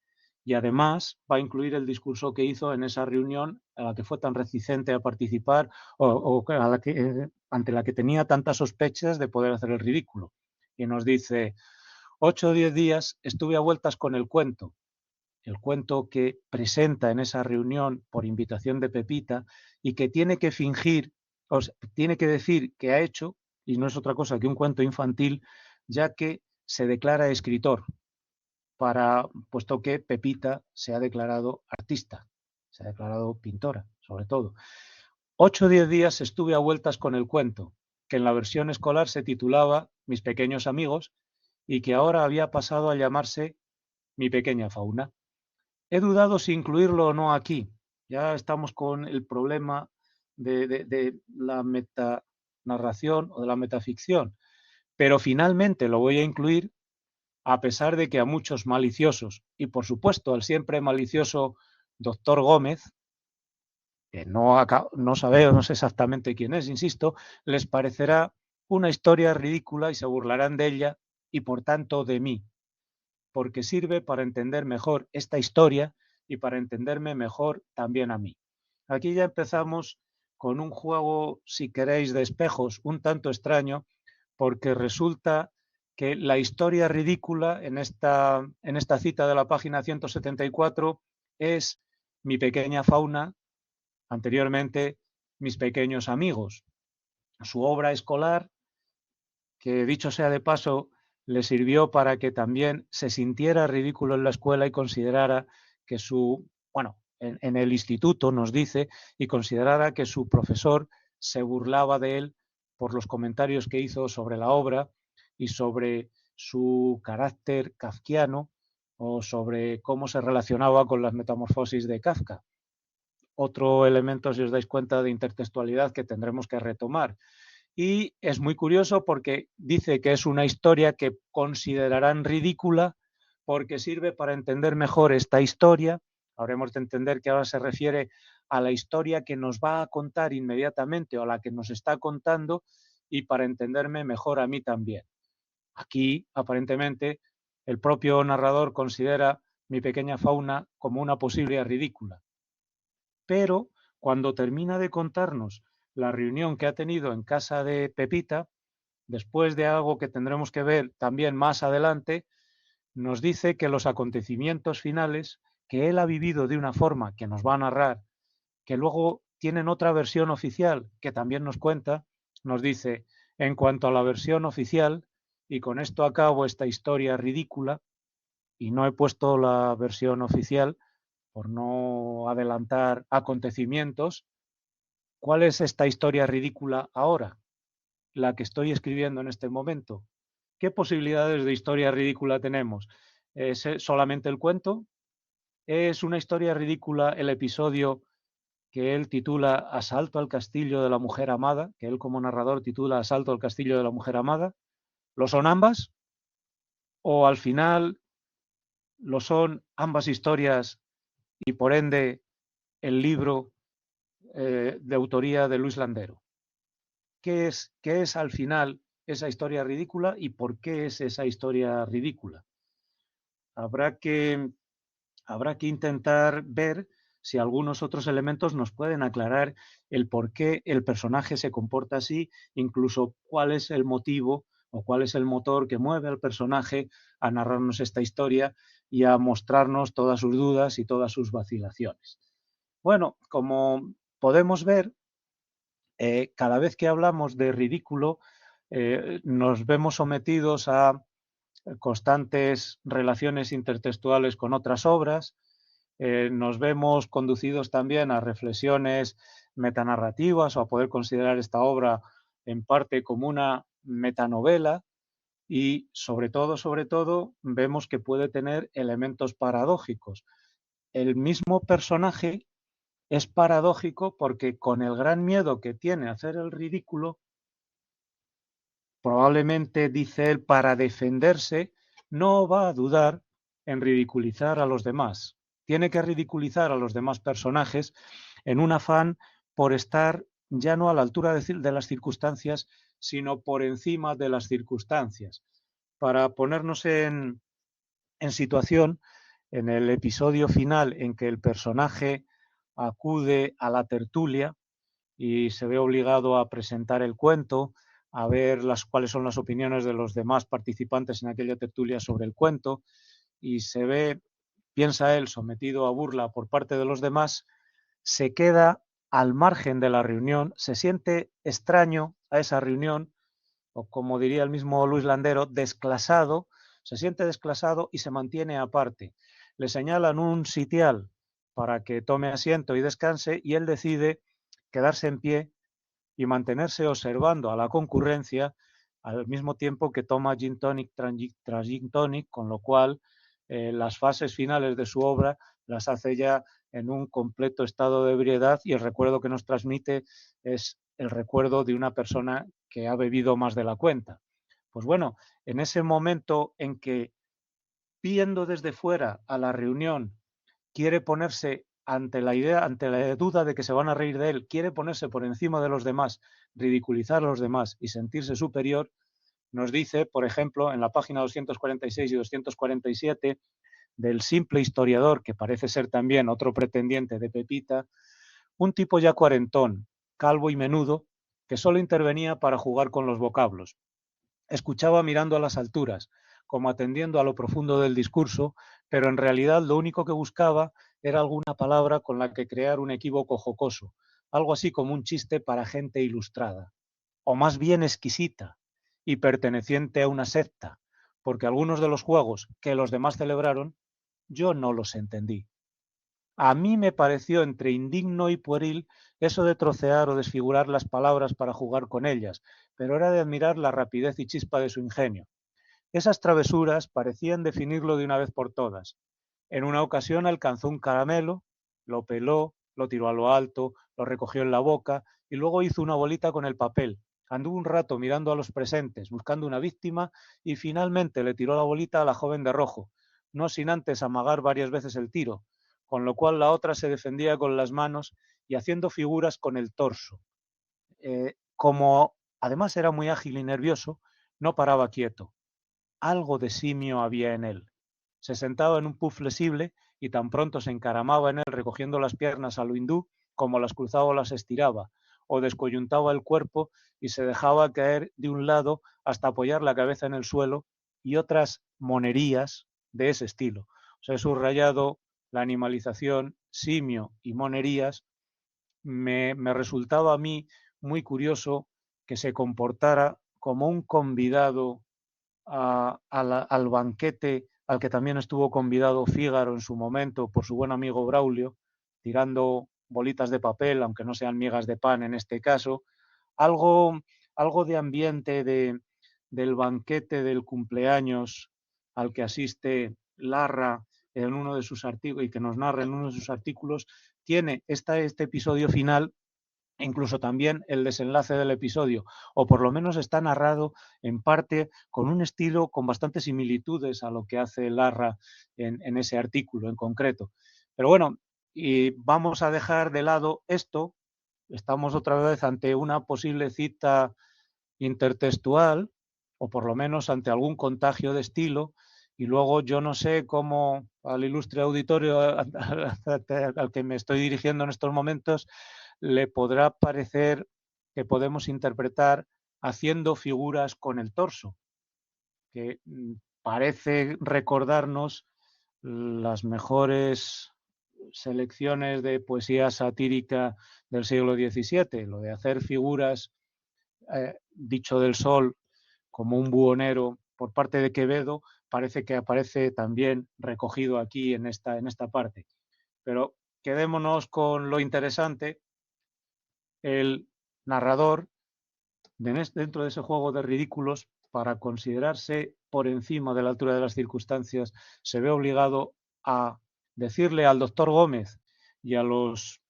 y además va a incluir el discurso que hizo en esa reunión a la que fue tan reticente a participar o a la que, ante la que tenía tantas sospechas de poder hacer el ridículo. Y nos dice, 8 o 10 días estuve a vueltas con el cuento que presenta en esa reunión por invitación de Pepita y que tiene que fingir, o sea, tiene que decir que ha hecho, y no es otra cosa que un cuento infantil, ya que se declara escritor, puesto que Pepita se ha declarado artista, se ha declarado pintora, sobre todo. 8 o 10 días estuve a vueltas con el cuento, que en la versión escolar se titulaba Mis pequeños amigos y que ahora había pasado a llamarse Mi pequeña fauna. He dudado si incluirlo o no aquí. Ya estamos con el problema de la metanarración o de la metaficción, pero finalmente lo voy a incluir a pesar de que a muchos maliciosos, y por supuesto al siempre malicioso doctor Gómez, que no sabemos no sé exactamente quién es, insisto, les parecerá una historia ridícula y se burlarán de ella y por tanto de mí, porque sirve para entender mejor esta historia y para entenderme mejor también a mí. Aquí ya empezamos con un juego, si queréis, de espejos un tanto extraño, porque resulta que la historia ridícula en esta cita de la página 174 es Mi pequeña fauna, anteriormente Mis pequeños amigos. Su obra escolar, que dicho sea de paso, le sirvió para que también se sintiera ridículo en la escuela y considerara que en el instituto nos dice, y considerara que su profesor se burlaba de él por los comentarios que hizo sobre la obra y sobre su carácter kafkiano o sobre cómo se relacionaba con las metamorfosis de Kafka. Otro elemento, si os dais cuenta, de intertextualidad que tendremos que retomar. Y es muy curioso porque dice que es una historia que considerarán ridícula porque sirve para entender mejor esta historia. Habremos de entender que ahora se refiere a la historia que nos va a contar inmediatamente o a la que nos está contando y para entenderme mejor a mí también. Aquí, aparentemente, el propio narrador considera Mi pequeña fauna como una posible ridícula. Pero cuando termina de contarnos la reunión que ha tenido en casa de Pepita, después de algo que tendremos que ver también más adelante, nos dice que los acontecimientos finales que él ha vivido de una forma que nos va a narrar, que luego tienen otra versión oficial que también nos cuenta, nos dice, en cuanto a la versión oficial, y con esto acabo esta historia ridícula, y no he puesto la versión oficial por no adelantar acontecimientos, ¿cuál es esta historia ridícula ahora? La que estoy escribiendo en este momento. ¿Qué posibilidades de historia ridícula tenemos? ¿Es solamente el cuento? ¿Es una historia ridícula el episodio que él titula Asalto al castillo de la mujer amada? Que él como narrador titula Asalto al castillo de la mujer amada. ¿Lo son ambas? ¿O al final lo son ambas historias y por ende el libro de autoría de Luis Landero? Qué es al final esa historia ridícula y por qué es esa historia ridícula? Habrá que, habrá que intentar ver si algunos otros elementos nos pueden aclarar el por qué el personaje se comporta así, incluso cuál es el motivo o cuál es el motor que mueve al personaje a narrarnos esta historia y a mostrarnos todas sus dudas y todas sus vacilaciones. Bueno, como podemos ver, cada vez que hablamos de ridículo, nos vemos sometidos a constantes relaciones intertextuales con otras obras, nos vemos conducidos también a reflexiones metanarrativas o a poder considerar esta obra en parte como una metanovela y sobre todo, vemos que puede tener elementos paradójicos. El mismo personaje es paradójico porque con el gran miedo que tiene a hacer el ridículo, probablemente, dice él, para defenderse, no va a dudar en ridiculizar a los demás. Tiene que ridiculizar a los demás personajes en un afán por estar ya no a la altura de las circunstancias, sino por encima de las circunstancias. Para ponernos en situación, en el episodio final en que el personaje acude a la tertulia y se ve obligado a presentar el cuento, a ver cuáles son las opiniones de los demás participantes en aquella tertulia sobre el cuento, y se ve, piensa él, sometido a burla por parte de los demás, se queda al margen de la reunión, se siente extraño a esa reunión, o como diría el mismo Luis Landero, desclasado, se siente desclasado y se mantiene aparte. Le señalan un sitial para que tome asiento y descanse y él decide quedarse en pie y mantenerse observando a la concurrencia al mismo tiempo que toma gin tonic tras gin tonic, con lo cual las fases finales de su obra las hace ya en un completo estado de ebriedad y el recuerdo que nos transmite es el recuerdo de una persona que ha bebido más de la cuenta. Pues bueno, en ese momento en que, viendo desde fuera a la reunión, quiere ponerse ante la duda de que se van a reír de él, quiere ponerse por encima de los demás, ridiculizar a los demás y sentirse superior, nos dice, por ejemplo, en la página 246 y 247, del simple historiador, que parece ser también otro pretendiente de Pepita, un tipo ya cuarentón, calvo y menudo, que solo intervenía para jugar con los vocablos. Escuchaba mirando a las alturas, como atendiendo a lo profundo del discurso, pero en realidad lo único que buscaba era alguna palabra con la que crear un equívoco jocoso, algo así como un chiste para gente ilustrada, o más bien exquisita, y perteneciente a una secta, porque algunos de los juegos que los demás celebraron, yo no los entendí. A mí me pareció entre indigno y pueril eso de trocear o desfigurar las palabras para jugar con ellas, pero era de admirar la rapidez y chispa de su ingenio. Esas travesuras parecían definirlo de una vez por todas. En una ocasión alcanzó un caramelo, lo peló, lo tiró a lo alto, lo recogió en la boca y luego hizo una bolita con el papel. Anduvo un rato mirando a los presentes, buscando una víctima y finalmente le tiró la bolita a la joven de rojo, no sin antes amagar varias veces el tiro, con lo cual la otra se defendía con las manos y haciendo figuras con el torso. Como además era muy ágil y nervioso, no paraba quieto. Algo de simio había en él. Se sentaba en un puff flexible y tan pronto se encaramaba en él recogiendo las piernas a lo hindú, como las cruzaba o las estiraba, o descoyuntaba el cuerpo y se dejaba caer de un lado hasta apoyar la cabeza en el suelo, y otras monerías de ese estilo. O sea, he subrayado la animalización, simio y monerías. Me resultaba a mí muy curioso que se comportara como un convidado al banquete al que también estuvo convidado Fígaro en su momento por su buen amigo Braulio, tirando bolitas de papel, aunque no sean migas de pan en este caso, algo, algo de ambiente del banquete del cumpleaños al que asiste Larra en uno de sus artículos y que nos narra en uno de sus artículos, tiene este episodio final, incluso también el desenlace del episodio, o por lo menos está narrado en parte con un estilo con bastantes similitudes a lo que hace Larra en ese artículo en concreto. Pero bueno, y vamos a dejar de lado esto, estamos otra vez ante una posible cita intertextual, o por lo menos ante algún contagio de estilo, y luego yo no sé cómo al ilustre auditorio al que me estoy dirigiendo en estos momentos le podrá parecer que podemos interpretar haciendo figuras con el torso, que parece recordarnos las mejores selecciones de poesía satírica del siglo XVII, lo de hacer figuras, dicho del sol, como un buhonero por parte de Quevedo, parece que aparece también recogido aquí en esta parte. Pero quedémonos con lo interesante. El narrador, dentro de ese juego de ridículos, para considerarse por encima de la altura de las circunstancias, se ve obligado a decirle al doctor Gómez y a los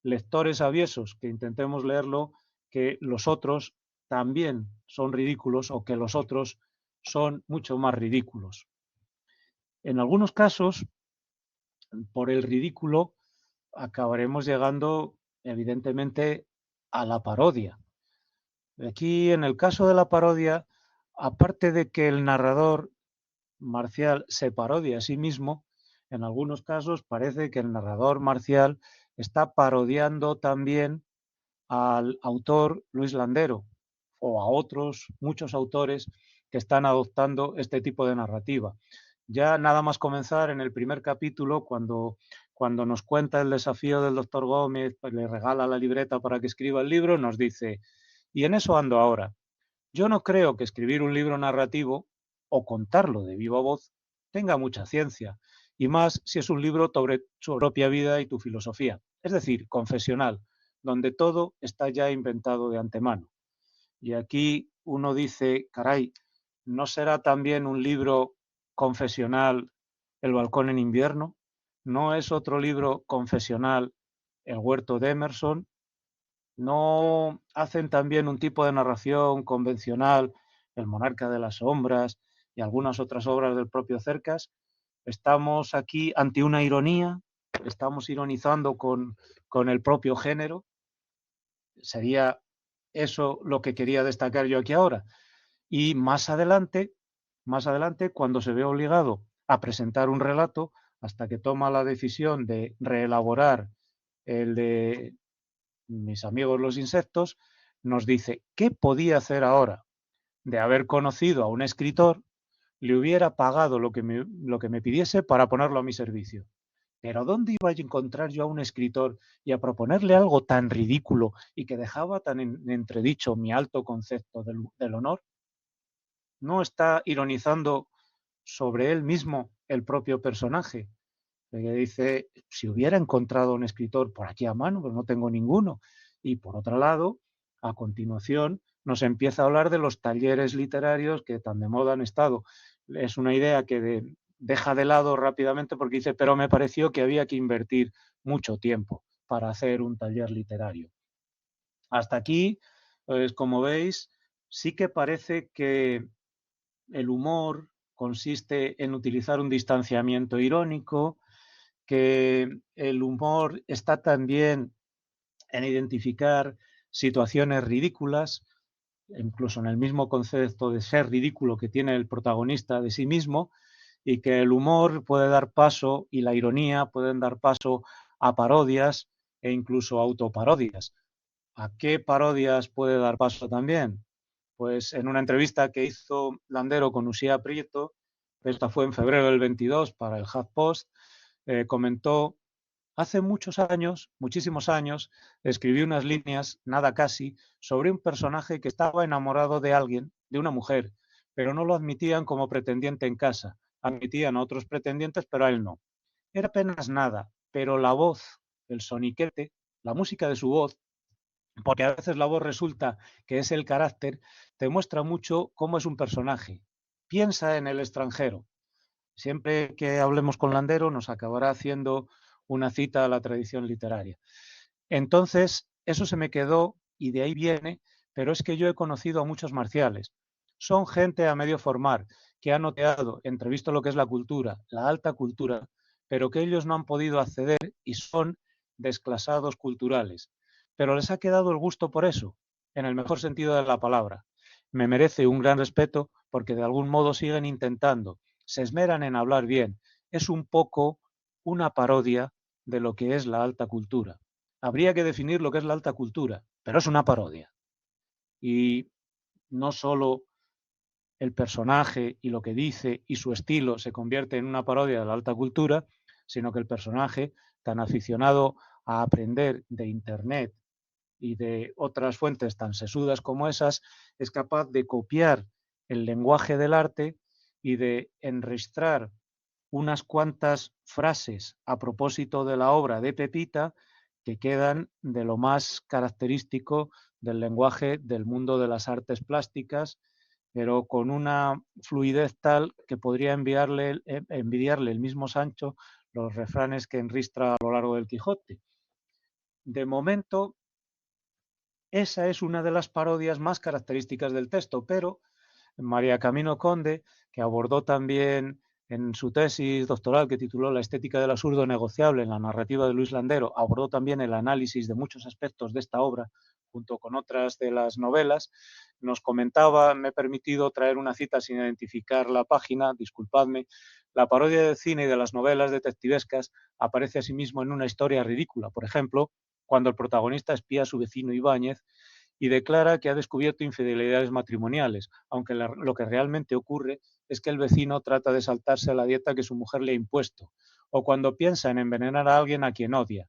lectores aviesos que intentemos leerlo que los otros también son ridículos o que los otros son mucho más ridículos. En algunos casos, por el ridículo, acabaremos llegando evidentemente a la parodia. Aquí, en el caso de la parodia, aparte de que el narrador marcial se parodia a sí mismo, en algunos casos parece que el narrador marcial está parodiando también al autor Luis Landero o a otros muchos autores que están adoptando este tipo de narrativa. Ya nada más comenzar en el primer capítulo, cuando nos cuenta el desafío del doctor Gómez, pues le regala la libreta para que escriba el libro, nos dice, y en eso ando ahora. Yo no creo que escribir un libro narrativo o contarlo de viva voz tenga mucha ciencia, y más si es un libro sobre su propia vida y tu filosofía, es decir, confesional, donde todo está ya inventado de antemano. Y aquí uno dice, caray, ¿no será también un libro confesional El balcón en invierno? ¿No es otro libro confesional El huerto de Emerson? ¿No hacen también un tipo de narración convencional El monarca de las sombras y algunas otras obras del propio Cercas? ¿Estamos aquí ante una ironía? ¿Estamos ironizando con el propio género? ¿Sería eso lo que quería destacar yo aquí ahora? Y más adelante, cuando se ve obligado a presentar un relato, hasta que toma la decisión de reelaborar el de Mis amigos los insectos, nos dice, ¿qué podía hacer ahora? De haber conocido a un escritor, le hubiera pagado lo que me pidiese para ponerlo a mi servicio. Pero ¿dónde iba a encontrar yo a un escritor y a proponerle algo tan ridículo y que dejaba tan en entredicho mi alto concepto del honor? ¿No está ironizando sobre él mismo el propio personaje? Que dice, si hubiera encontrado un escritor por aquí a mano, pero no tengo ninguno. Y por otro lado, a continuación, nos empieza a hablar de los talleres literarios que tan de moda han estado. Es una idea que deja de lado rápidamente porque dice, pero me pareció que había que invertir mucho tiempo para hacer un taller literario. Hasta aquí, pues como veis, sí que parece que el humor consiste en utilizar un distanciamiento irónico, que el humor está también en identificar situaciones ridículas, incluso en el mismo concepto de ser ridículo que tiene el protagonista de sí mismo, y que el humor puede dar paso y la ironía pueden dar paso a parodias e incluso autoparodias. ¿A qué parodias puede dar paso también? Pues en una entrevista que hizo Landero con Uxía Prieto, esta fue en febrero del 22 para el HuffPost, comentó, hace muchos años, muchísimos años, escribí unas líneas, nada casi, sobre un personaje que estaba enamorado de alguien, de una mujer, pero no lo admitían como pretendiente en casa. Admitían a otros pretendientes, pero a él no. Era apenas nada, pero la voz, el soniquete, la música de su voz, porque a veces la voz resulta que es el carácter, te muestra mucho cómo es un personaje. Piensa en el extranjero. Siempre que hablemos con Landero nos acabará haciendo una cita a la tradición literaria. Entonces, eso se me quedó y de ahí viene, pero es que yo he conocido a muchos marciales. Son gente a medio formar, que han noteado, entrevisto lo que es la cultura, la alta cultura, pero que ellos no han podido acceder y son desclasados culturales. Pero les ha quedado el gusto por eso, en el mejor sentido de la palabra. Me merece un gran respeto porque de algún modo siguen intentando, se esmeran en hablar bien. Es un poco una parodia de lo que es la alta cultura. Habría que definir lo que es la alta cultura, pero es una parodia. Y no solo el personaje y lo que dice y su estilo se convierte en una parodia de la alta cultura, sino que el personaje, tan aficionado a aprender de Internet y de otras fuentes tan sesudas como esas, es capaz de copiar el lenguaje del arte y de enregistrar unas cuantas frases a propósito de la obra de Pepita que quedan de lo más característico del lenguaje del mundo de las artes plásticas, pero con una fluidez tal que podría envidiarle el mismo Sancho los refranes que enristra a lo largo del Quijote. De momento, esa es una de las parodias más características del texto, pero María Camino Conde, que abordó también en su tesis doctoral que tituló La estética del absurdo negociable en la narrativa de Luis Landero, abordó también el análisis de muchos aspectos de esta obra, junto con otras de las novelas. Nos comentaba, me he permitido traer una cita sin identificar la página, disculpadme, la parodia del cine y de las novelas detectivescas aparece asimismo en una historia ridícula. Por ejemplo, cuando el protagonista espía a su vecino Ibáñez y declara que ha descubierto infidelidades matrimoniales, aunque lo que realmente ocurre es que el vecino trata de saltarse a la dieta que su mujer le ha impuesto, o cuando piensa en envenenar a alguien a quien odia.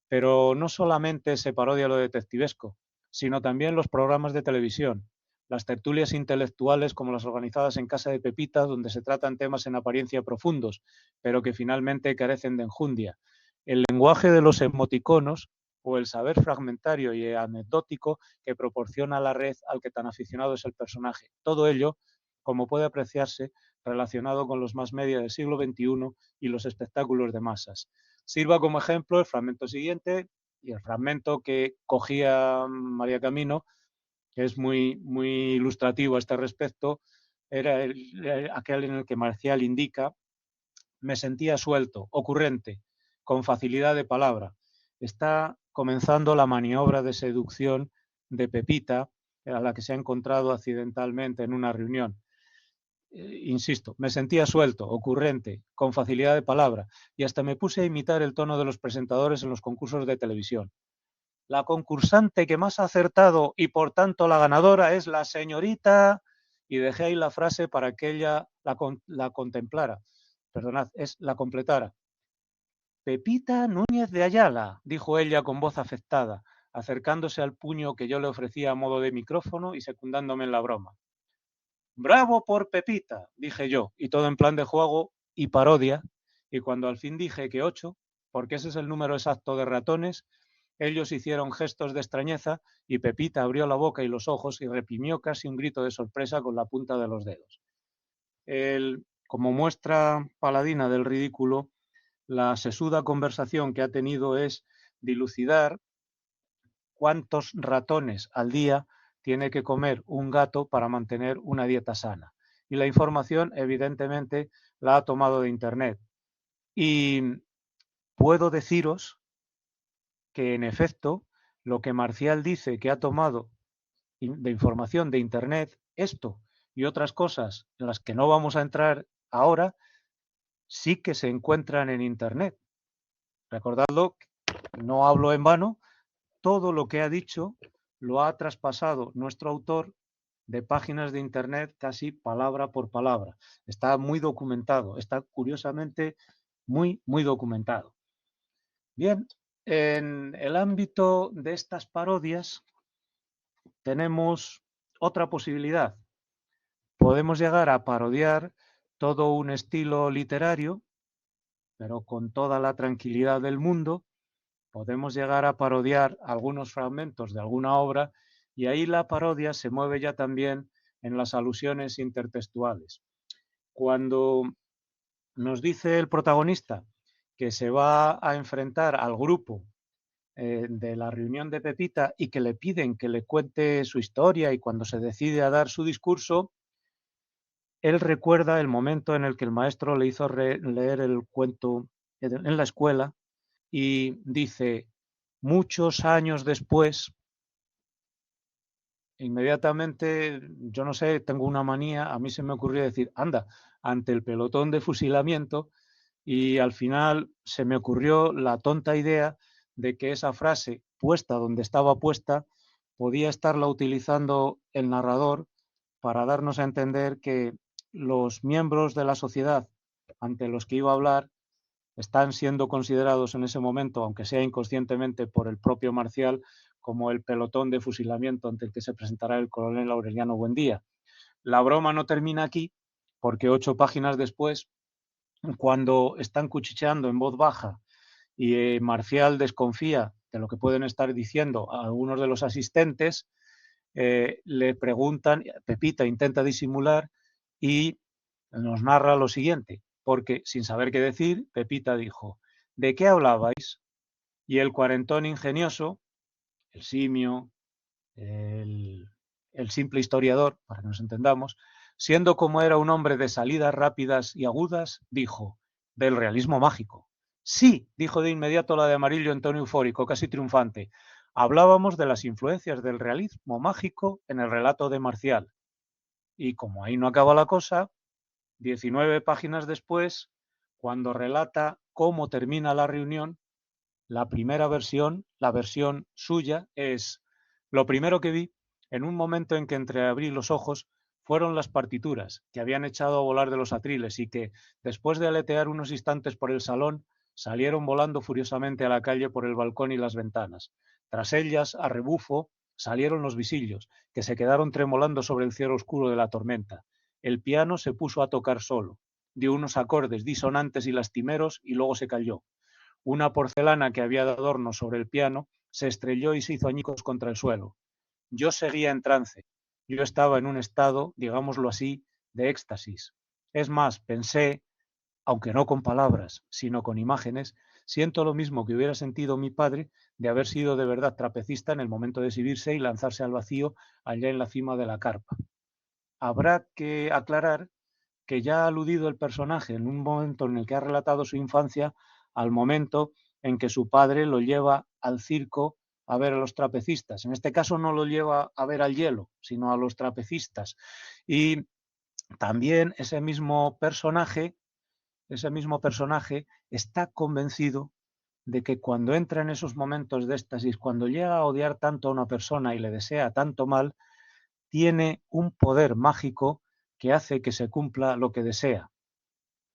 Pero no solamente se parodia lo detectivesco, sino también los programas de televisión, las tertulias intelectuales como las organizadas en Casa de Pepita, donde se tratan temas en apariencia profundos, pero que finalmente carecen de enjundia. El lenguaje de los emoticonos o el saber fragmentario y anecdótico que proporciona la red al que tan aficionado es el personaje. Todo ello, como puede apreciarse, relacionado con los más media del siglo XXI y los espectáculos de masas. Sirva como ejemplo el fragmento siguiente y el fragmento que cogía María Camino, que es muy ilustrativo a este respecto, era aquel en el que Marcial indica: me sentía suelto, ocurrente, con facilidad de palabra. Está comenzando la maniobra de seducción de Pepita, a la que se ha encontrado accidentalmente en una reunión. Insisto, me sentía suelto, ocurrente, con facilidad de palabra, y hasta me puse a imitar el tono de los presentadores en los concursos de televisión. La concursante que más ha acertado y por tanto la ganadora es la señorita, y dejé ahí la frase para que ella la contemplara, perdonad, la completara. Pepita Núñez de Ayala, dijo ella con voz afectada, acercándose al puño que yo le ofrecía a modo de micrófono y secundándome en la broma. Bravo por Pepita, dije yo, y todo en plan de juego y parodia, y cuando al fin dije que 8, porque ese es el número exacto de ratones, ellos hicieron gestos de extrañeza y Pepita abrió la boca y los ojos y reprimió casi un grito de sorpresa con la punta de los dedos. Como muestra paladina del ridículo, la sesuda conversación que ha tenido es dilucidar cuántos ratones al día tiene que comer un gato para mantener una dieta sana. Y la información, evidentemente, la ha tomado de Internet. Y puedo deciros que, en efecto, lo que Marcial dice que ha tomado de información de Internet, esto y otras cosas en las que no vamos a entrar ahora, sí que se encuentran en Internet. Recordadlo, no hablo en vano, todo lo que ha dicho lo ha traspasado nuestro autor de páginas de Internet casi palabra por palabra. Está muy documentado, está curiosamente muy documentado. Bien, en el ámbito de estas parodias tenemos otra posibilidad. Podemos llegar a parodiar todo un estilo literario, pero con toda la tranquilidad del mundo. Podemos llegar a parodiar algunos fragmentos de alguna obra y ahí la parodia se mueve ya también en las alusiones intertextuales. Cuando nos dice el protagonista que se va a enfrentar al grupo de la reunión de Pepita y que le piden que le cuente su historia, y cuando se decide a dar su discurso, él recuerda el momento en el que el maestro le hizo leer el cuento en la escuela y dice: muchos años después, inmediatamente, yo no sé, tengo una manía, a mí se me ocurrió decir, anda, ante el pelotón de fusilamiento, y al final se me ocurrió la tonta idea de que esa frase, puesta donde estaba puesta, podía estarla utilizando el narrador para darnos a entender que los miembros de la sociedad ante los que iba a hablar están siendo considerados en ese momento, aunque sea inconscientemente por el propio Marcial, como el pelotón de fusilamiento ante el que se presentará el coronel Aureliano Buendía. La broma no termina aquí, porque 8 páginas después, cuando están cuchicheando en voz baja y Marcial desconfía de lo que pueden estar diciendo a algunos de los asistentes, le preguntan, Pepita intenta disimular y nos narra lo siguiente, porque sin saber qué decir, Pepita dijo, ¿de qué hablabais? Y el cuarentón ingenioso, el simio, el, el simple historiador, para que nos entendamos, siendo como era un hombre de salidas rápidas y agudas, dijo, del realismo mágico. Sí, dijo de inmediato la de amarillo en tono eufórico, casi triunfante. Hablábamos de las influencias del realismo mágico en el relato de Marcial. Y como ahí no acaba la cosa, 19 páginas después, cuando relata cómo termina la reunión, la primera versión, la versión suya, es lo primero que vi en un momento en que entreabrí los ojos fueron las partituras que habían echado a volar de los atriles y que, después de aletear unos instantes por el salón, salieron volando furiosamente a la calle por el balcón y las ventanas. Tras ellas, a rebufo, salieron los visillos, que se quedaron tremolando sobre el cielo oscuro de la tormenta. El piano se puso a tocar solo, dio unos acordes disonantes y lastimeros y luego se calló. Una porcelana que había de adorno sobre el piano se estrelló y se hizo añicos contra el suelo. Yo seguía en trance. Yo estaba en un estado, digámoslo así, de éxtasis. Es más, pensé, aunque no con palabras, sino con imágenes, siento lo mismo que hubiera sentido mi padre de haber sido de verdad trapecista en el momento de exhibirse y lanzarse al vacío allá en la cima de la carpa. Habrá que aclarar que ya ha aludido el personaje en un momento en el que ha relatado su infancia al momento en que su padre lo lleva al circo a ver a los trapecistas. En este caso no lo lleva a ver al hielo, sino a los trapecistas. Y también ese mismo personaje está convencido de que cuando entra en esos momentos de éxtasis, cuando llega a odiar tanto a una persona y le desea tanto mal, tiene un poder mágico que hace que se cumpla lo que desea.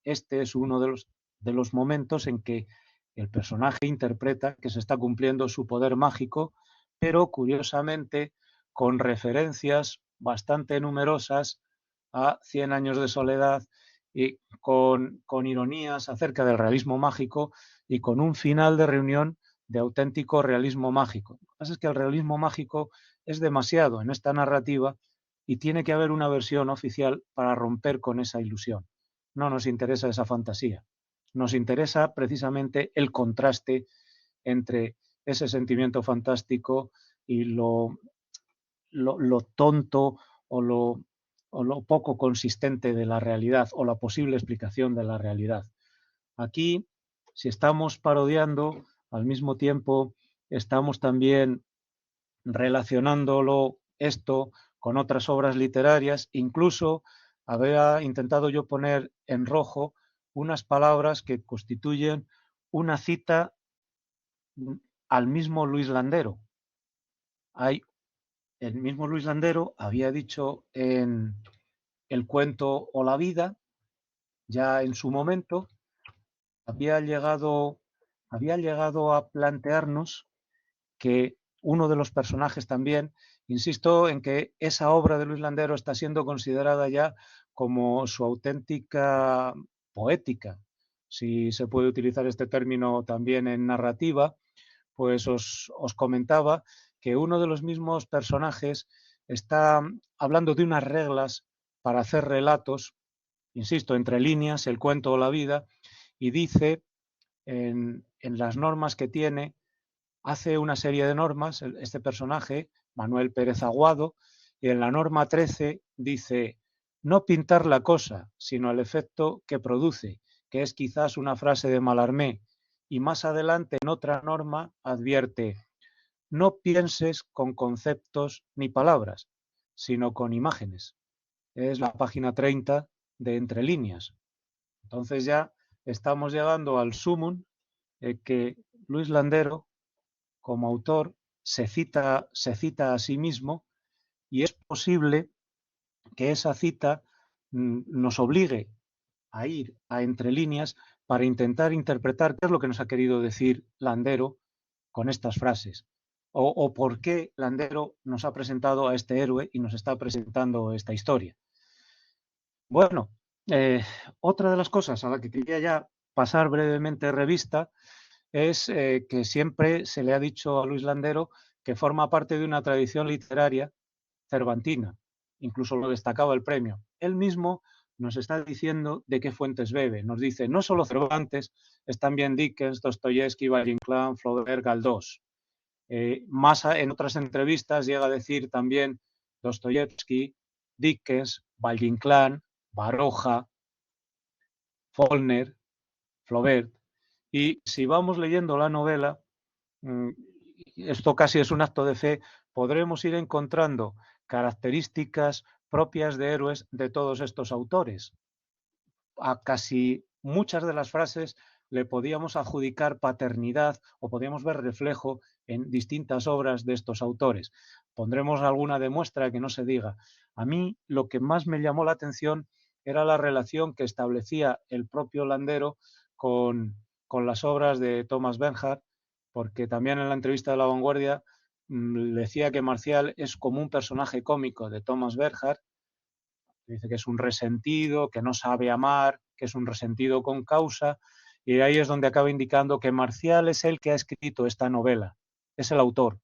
Este es uno de los momentos en que el personaje interpreta que se está cumpliendo su poder mágico, pero curiosamente con referencias bastante numerosas a Cien años de soledad y con ironías acerca del realismo mágico y con un final de reunión de auténtico realismo mágico. Lo que pasa es que el realismo mágico es demasiado en esta narrativa y tiene que haber una versión oficial para romper con esa ilusión. No nos interesa esa fantasía. Nos interesa precisamente el contraste entre ese sentimiento fantástico y lo tonto o lo poco consistente de la realidad o la posible explicación de la realidad. Aquí, si estamos parodiando, al mismo tiempo estamos también relacionándolo esto con otras obras literarias, incluso había intentado yo poner en rojo unas palabras que constituyen una cita al mismo Luis Landero. Hay, el mismo Luis Landero había dicho en el cuento O la vida, ya en su momento, había llegado, había llegado a plantearnos que uno de los personajes también, insisto en que esa obra de Luis Landero está siendo considerada ya como su auténtica poética, si se puede utilizar este término también en narrativa, pues os comentaba que uno de los mismos personajes está hablando de unas reglas para hacer relatos, insisto, entre líneas, el cuento o la vida, y dice en las normas que tiene, hace una serie de normas, este personaje, Manuel Pérez Aguado, y en la norma 13 dice, no pintar la cosa, sino el efecto que produce, que es quizás una frase de Mallarmé, y más adelante en otra norma advierte, no pienses con conceptos ni palabras, sino con imágenes. Es la página 30 de Entre líneas. Entonces ya estamos llegando al sumum que Luis Landero como autor se cita a sí mismo y es posible que esa cita nos obligue a ir a Entre líneas para intentar interpretar qué es lo que nos ha querido decir Landero con estas frases, o por qué Landero nos ha presentado a este héroe y nos está presentando esta historia. Bueno, otra de las cosas a la que quería ya pasar brevemente revista es que siempre se le ha dicho a Luis Landero que forma parte de una tradición literaria cervantina, incluso lo destacaba el premio. Él mismo nos está diciendo de qué fuentes bebe. Nos dice, no solo Cervantes, es también Dickens, Dostoyevsky, Valle-Inclán, Flaubert, Galdós. Más en otras entrevistas llega a decir también Dostoyevsky, Dickens, Valle-Inclán, Baroja, Faulkner, Flaubert. Y si vamos leyendo la novela, esto casi es un acto de fe, podremos ir encontrando características propias de héroes de todos estos autores. A casi muchas de las frases le podíamos adjudicar paternidad o podíamos ver reflejo en distintas obras de estos autores. Pondremos alguna de muestra que no se diga. A mí lo que más me llamó la atención era la relación que establecía el propio Landero con las obras de Thomas Bernhard, porque también en la entrevista de La Vanguardia decía que Marcial es como un personaje cómico de Thomas Bernhard. Dice que es un resentido, que no sabe amar, que es un resentido con causa, y ahí es donde acaba indicando que Marcial es el que ha escrito esta novela, es el autor.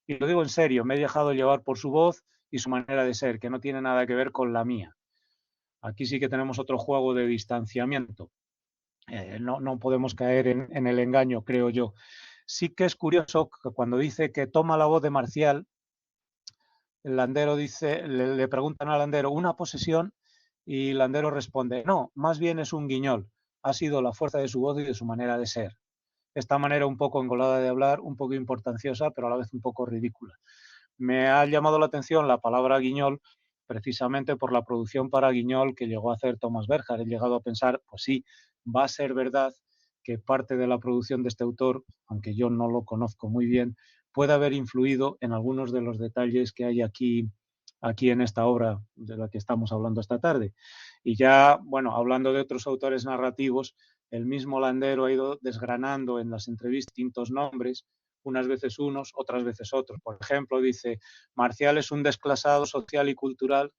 Y lo digo en serio, me he dejado llevar por su voz y su manera de ser, que no tiene nada que ver con la mía. Aquí sí que tenemos otro juego de distanciamiento. No podemos caer en el engaño, creo yo. Sí que es curioso que cuando dice que toma la voz de Marcial, el Landero dice, le preguntan al Landero, ¿una posesión? Y Landero responde, no, más bien es un guiñol. Ha sido la fuerza de su voz y de su manera de ser. Esta manera un poco engolada de hablar, un poco importanciosa, pero a la vez un poco ridícula. Me ha llamado la atención la palabra guiñol precisamente por la producción para guiñol que llegó a hacer Thomas Bernhard. He llegado a pensar, pues sí, va a ser verdad que parte de la producción de este autor, aunque yo no lo conozco muy bien, puede haber influido en algunos de los detalles que hay aquí en esta obra de la que estamos hablando esta tarde. Y ya, bueno, hablando de otros autores narrativos, el mismo Landero ha ido desgranando en las entrevistas distintos nombres, unas veces unos, otras veces otros. Por ejemplo, dice, Marcial es un desclasado social y cultural,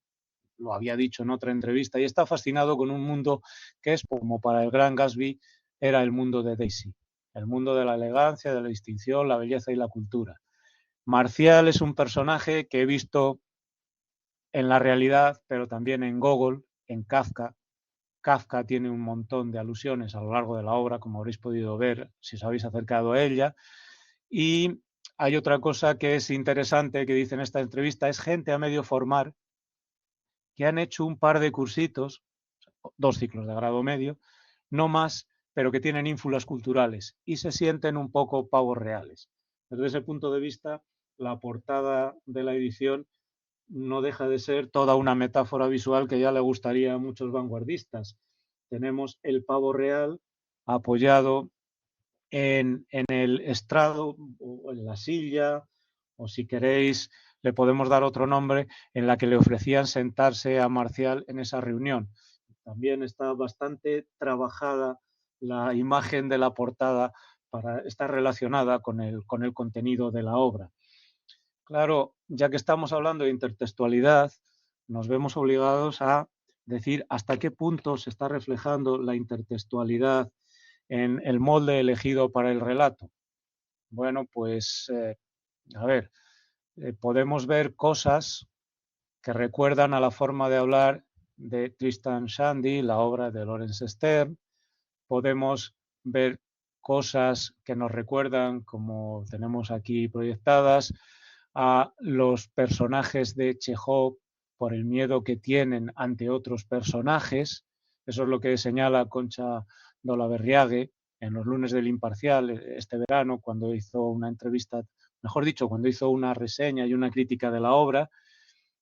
lo había dicho en otra entrevista, y está fascinado con un mundo que es como para el gran Gatsby era el mundo de Daisy, el mundo de la elegancia, de la distinción, la belleza y la cultura. Marcial es un personaje que he visto en la realidad, pero también en Gogol, en Kafka. Kafka tiene un montón de alusiones a lo largo de la obra, como habréis podido ver si os habéis acercado a ella. Y hay otra cosa que es interesante que dice en esta entrevista, es gente a medio formar que han hecho un par de cursitos, 2 ciclos de grado medio, no más, pero que tienen ínfulas culturales y se sienten un poco pavos reales. Desde ese punto de vista, la portada de la edición no deja de ser toda una metáfora visual que ya le gustaría a muchos vanguardistas. Tenemos el pavo real apoyado en el estrado o en la silla, o si queréis le podemos dar otro nombre, en la que le ofrecían sentarse a Marcial en esa reunión. También está bastante trabajada la imagen de la portada para estar relacionada con el contenido de la obra. Claro, ya que estamos hablando de intertextualidad, nos vemos obligados a decir hasta qué punto se está reflejando la intertextualidad en el molde elegido para el relato. Bueno, pues, a ver, podemos ver cosas que recuerdan a la forma de hablar de Tristan Shandy, la obra de Laurence Sterne. Podemos ver cosas que nos recuerdan, como tenemos aquí proyectadas, a los personajes de Chekhov por el miedo que tienen ante otros personajes. Eso es lo que señala Concha Dolaverriague en los lunes del Imparcial este verano, cuando hizo una entrevista, mejor dicho, cuando hizo una reseña y una crítica de la obra.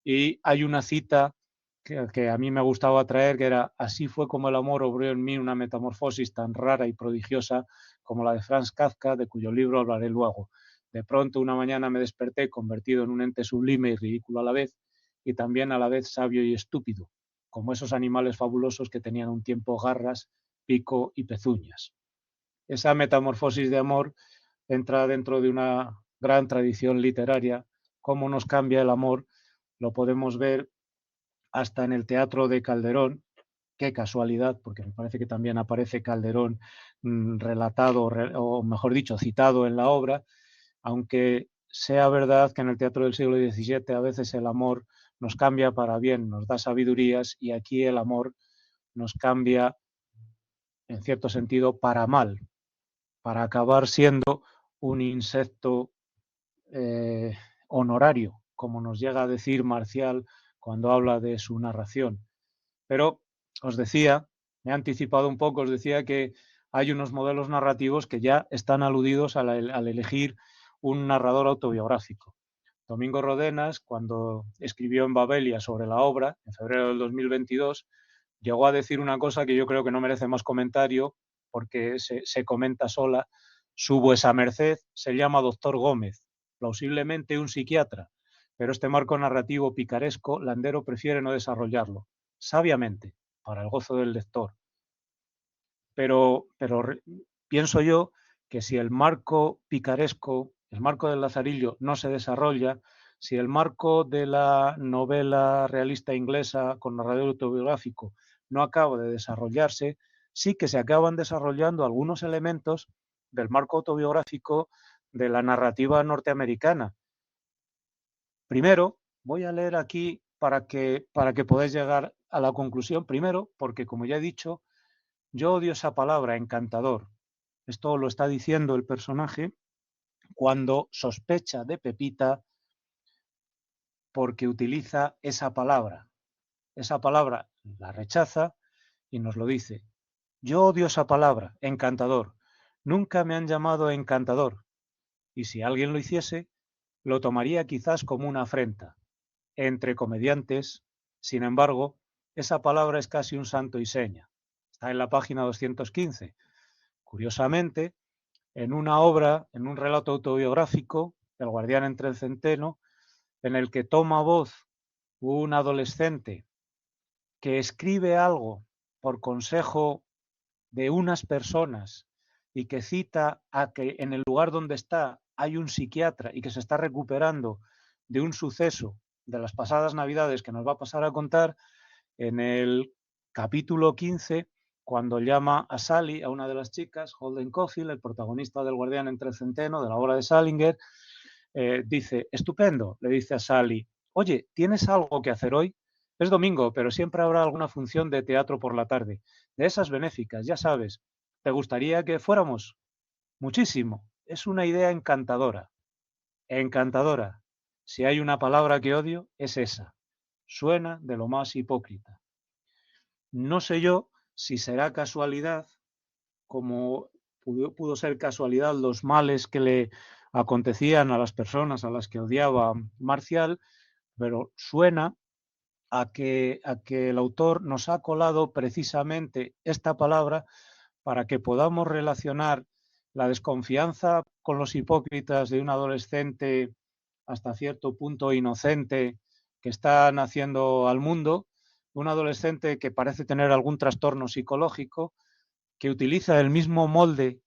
Y hay una cita que a mí me gustaba traer, que era, así fue como el amor obró en mí una metamorfosis tan rara y prodigiosa como la de Franz Kafka, de cuyo libro hablaré luego. De pronto una mañana me desperté convertido en un ente sublime y ridículo a la vez, y también a la vez sabio y estúpido, como esos animales fabulosos que tenían un tiempo garras, pico y pezuñas. Esa metamorfosis de amor entra dentro de una gran tradición literaria. Cómo nos cambia el amor lo podemos ver hasta en el teatro de Calderón. Qué casualidad, porque me parece que también aparece Calderón relatado, o mejor dicho, citado en la obra, aunque sea verdad que en el teatro del siglo XVII a veces el amor nos cambia para bien, nos da sabidurías, y aquí el amor nos cambia, en cierto sentido, para mal, para acabar siendo un insecto honorario, como nos llega a decir Marcial cuando habla de su narración. Pero os decía, me he anticipado un poco, os decía que hay unos modelos narrativos que ya están aludidos al elegir un narrador autobiográfico. Domingo Rodenas, cuando escribió en Babelia sobre la obra, en febrero del 2022, llegó a decir una cosa que yo creo que no merece más comentario, porque se comenta sola. Su vuesa merced se llama Doctor Gómez, plausiblemente un psiquiatra, pero este marco narrativo picaresco Landero prefiere no desarrollarlo, sabiamente, para el gozo del lector. Pero pienso yo que si el marco picaresco, el marco del Lazarillo no se desarrolla, si el marco de la novela realista inglesa con narrador autobiográfico no acaba de desarrollarse, sí que se acaban desarrollando algunos elementos del marco autobiográfico de la narrativa norteamericana. Primero, voy a leer aquí para que podáis llegar a la conclusión. Primero, porque como ya he dicho, yo odio esa palabra, encantador. Esto lo está diciendo el personaje cuando sospecha de Pepita porque utiliza esa palabra. Esa palabra la rechaza y nos lo dice. Yo odio esa palabra, encantador. Nunca me han llamado encantador. Y si alguien lo hiciese, lo tomaría quizás como una afrenta. Entre comediantes, sin embargo, esa palabra es casi un santo y seña. Está en la página 215. Curiosamente, en una obra, en un relato autobiográfico, El guardián entre el centeno, en el que toma voz un adolescente que escribe algo por consejo de unas personas y que cita a que en el lugar donde está hay un psiquiatra y que se está recuperando de un suceso de las pasadas Navidades que nos va a pasar a contar, en el capítulo 15, cuando llama a Sally, a una de las chicas, Holden Caulfield, el protagonista del Guardián entre el Centeno, de la obra de Salinger, dice, estupendo, le dice a Sally, oye, ¿tienes algo que hacer hoy? Es domingo, pero siempre habrá alguna función de teatro por la tarde, de esas benéficas, ya sabes. ¿Te gustaría que fuéramos? Muchísimo. Es una idea encantadora. Encantadora. Si hay una palabra que odio, es esa. Suena de lo más hipócrita. No sé yo si será casualidad, como pudo ser casualidad los males que le acontecían a las personas a las que odiaba Marcial, pero suena a que el autor nos ha colado precisamente esta palabra para que podamos relacionar la desconfianza con los hipócritas de un adolescente hasta cierto punto inocente que está naciendo al mundo, un adolescente que parece tener algún trastorno psicológico, que utiliza el mismo molde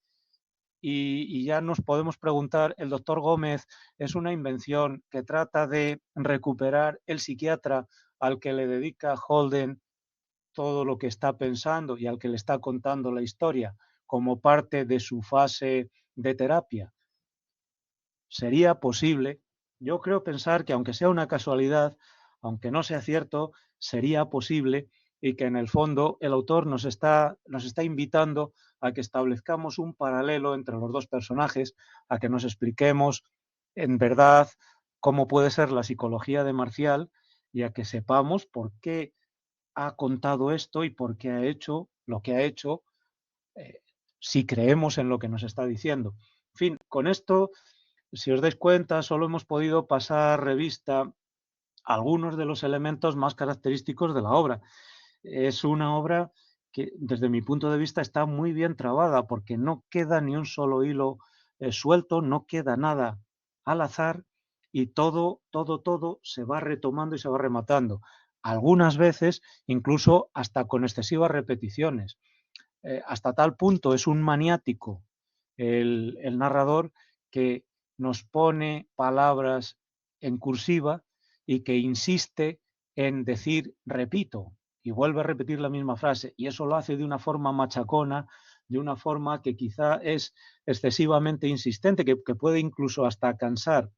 y ya nos podemos preguntar, ¿el doctor Gómez es una invención que trata de recuperar el psiquiatra al que le dedica Holden todo lo que está pensando y al que le está contando la historia como parte de su fase de terapia? Sería posible, yo creo pensar que aunque sea una casualidad, aunque no sea cierto, sería posible, y que en el fondo el autor nos está invitando a que establezcamos un paralelo entre los dos personajes, a que nos expliquemos en verdad cómo puede ser la psicología de Marcial y a que sepamos por qué ha contado esto y por qué ha hecho lo que ha hecho, si creemos en lo que nos está diciendo. En fin, con esto, si os dais cuenta, solo hemos podido pasar revista a algunos de los elementos más característicos de la obra. Es una obra que, desde mi punto de vista, está muy bien trabada, porque no queda ni un solo hilo suelto, no queda nada al azar, y todo se va retomando y se va rematando. Algunas veces, incluso hasta con excesivas repeticiones. hasta tal punto es un maniático el narrador que nos pone palabras en cursiva y que insiste en decir repito y vuelve a repetir la misma frase, y eso lo hace de una forma machacona, de una forma que quizá es excesivamente insistente, que puede incluso hasta cansar.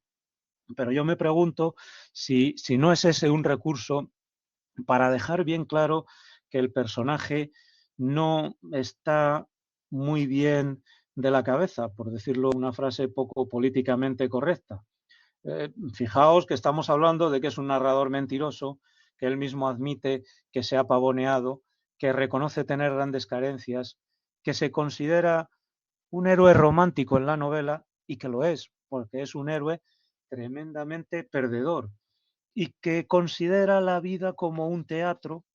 Pero yo me pregunto si no es ese un recurso para dejar bien claro que el personaje no está muy bien de la cabeza, por decirlo una frase poco políticamente correcta. Fijaos que estamos hablando de que es un narrador mentiroso, que él mismo admite que se ha pavoneado, que reconoce tener grandes carencias, que se considera un héroe romántico en la novela, y que lo es, porque es un héroe tremendamente perdedor, y que considera la vida como un teatro,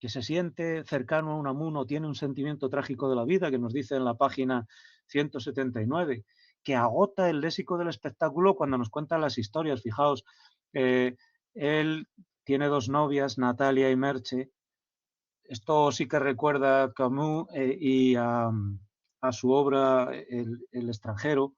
que se siente cercano a Unamuno, tiene un sentimiento trágico de la vida, que nos dice en la página 179, que agota el léxico del espectáculo cuando nos cuenta las historias. Fijaos, él tiene dos novias, Natalia y Merche. Esto sí que recuerda a Camus y a su obra El extranjero,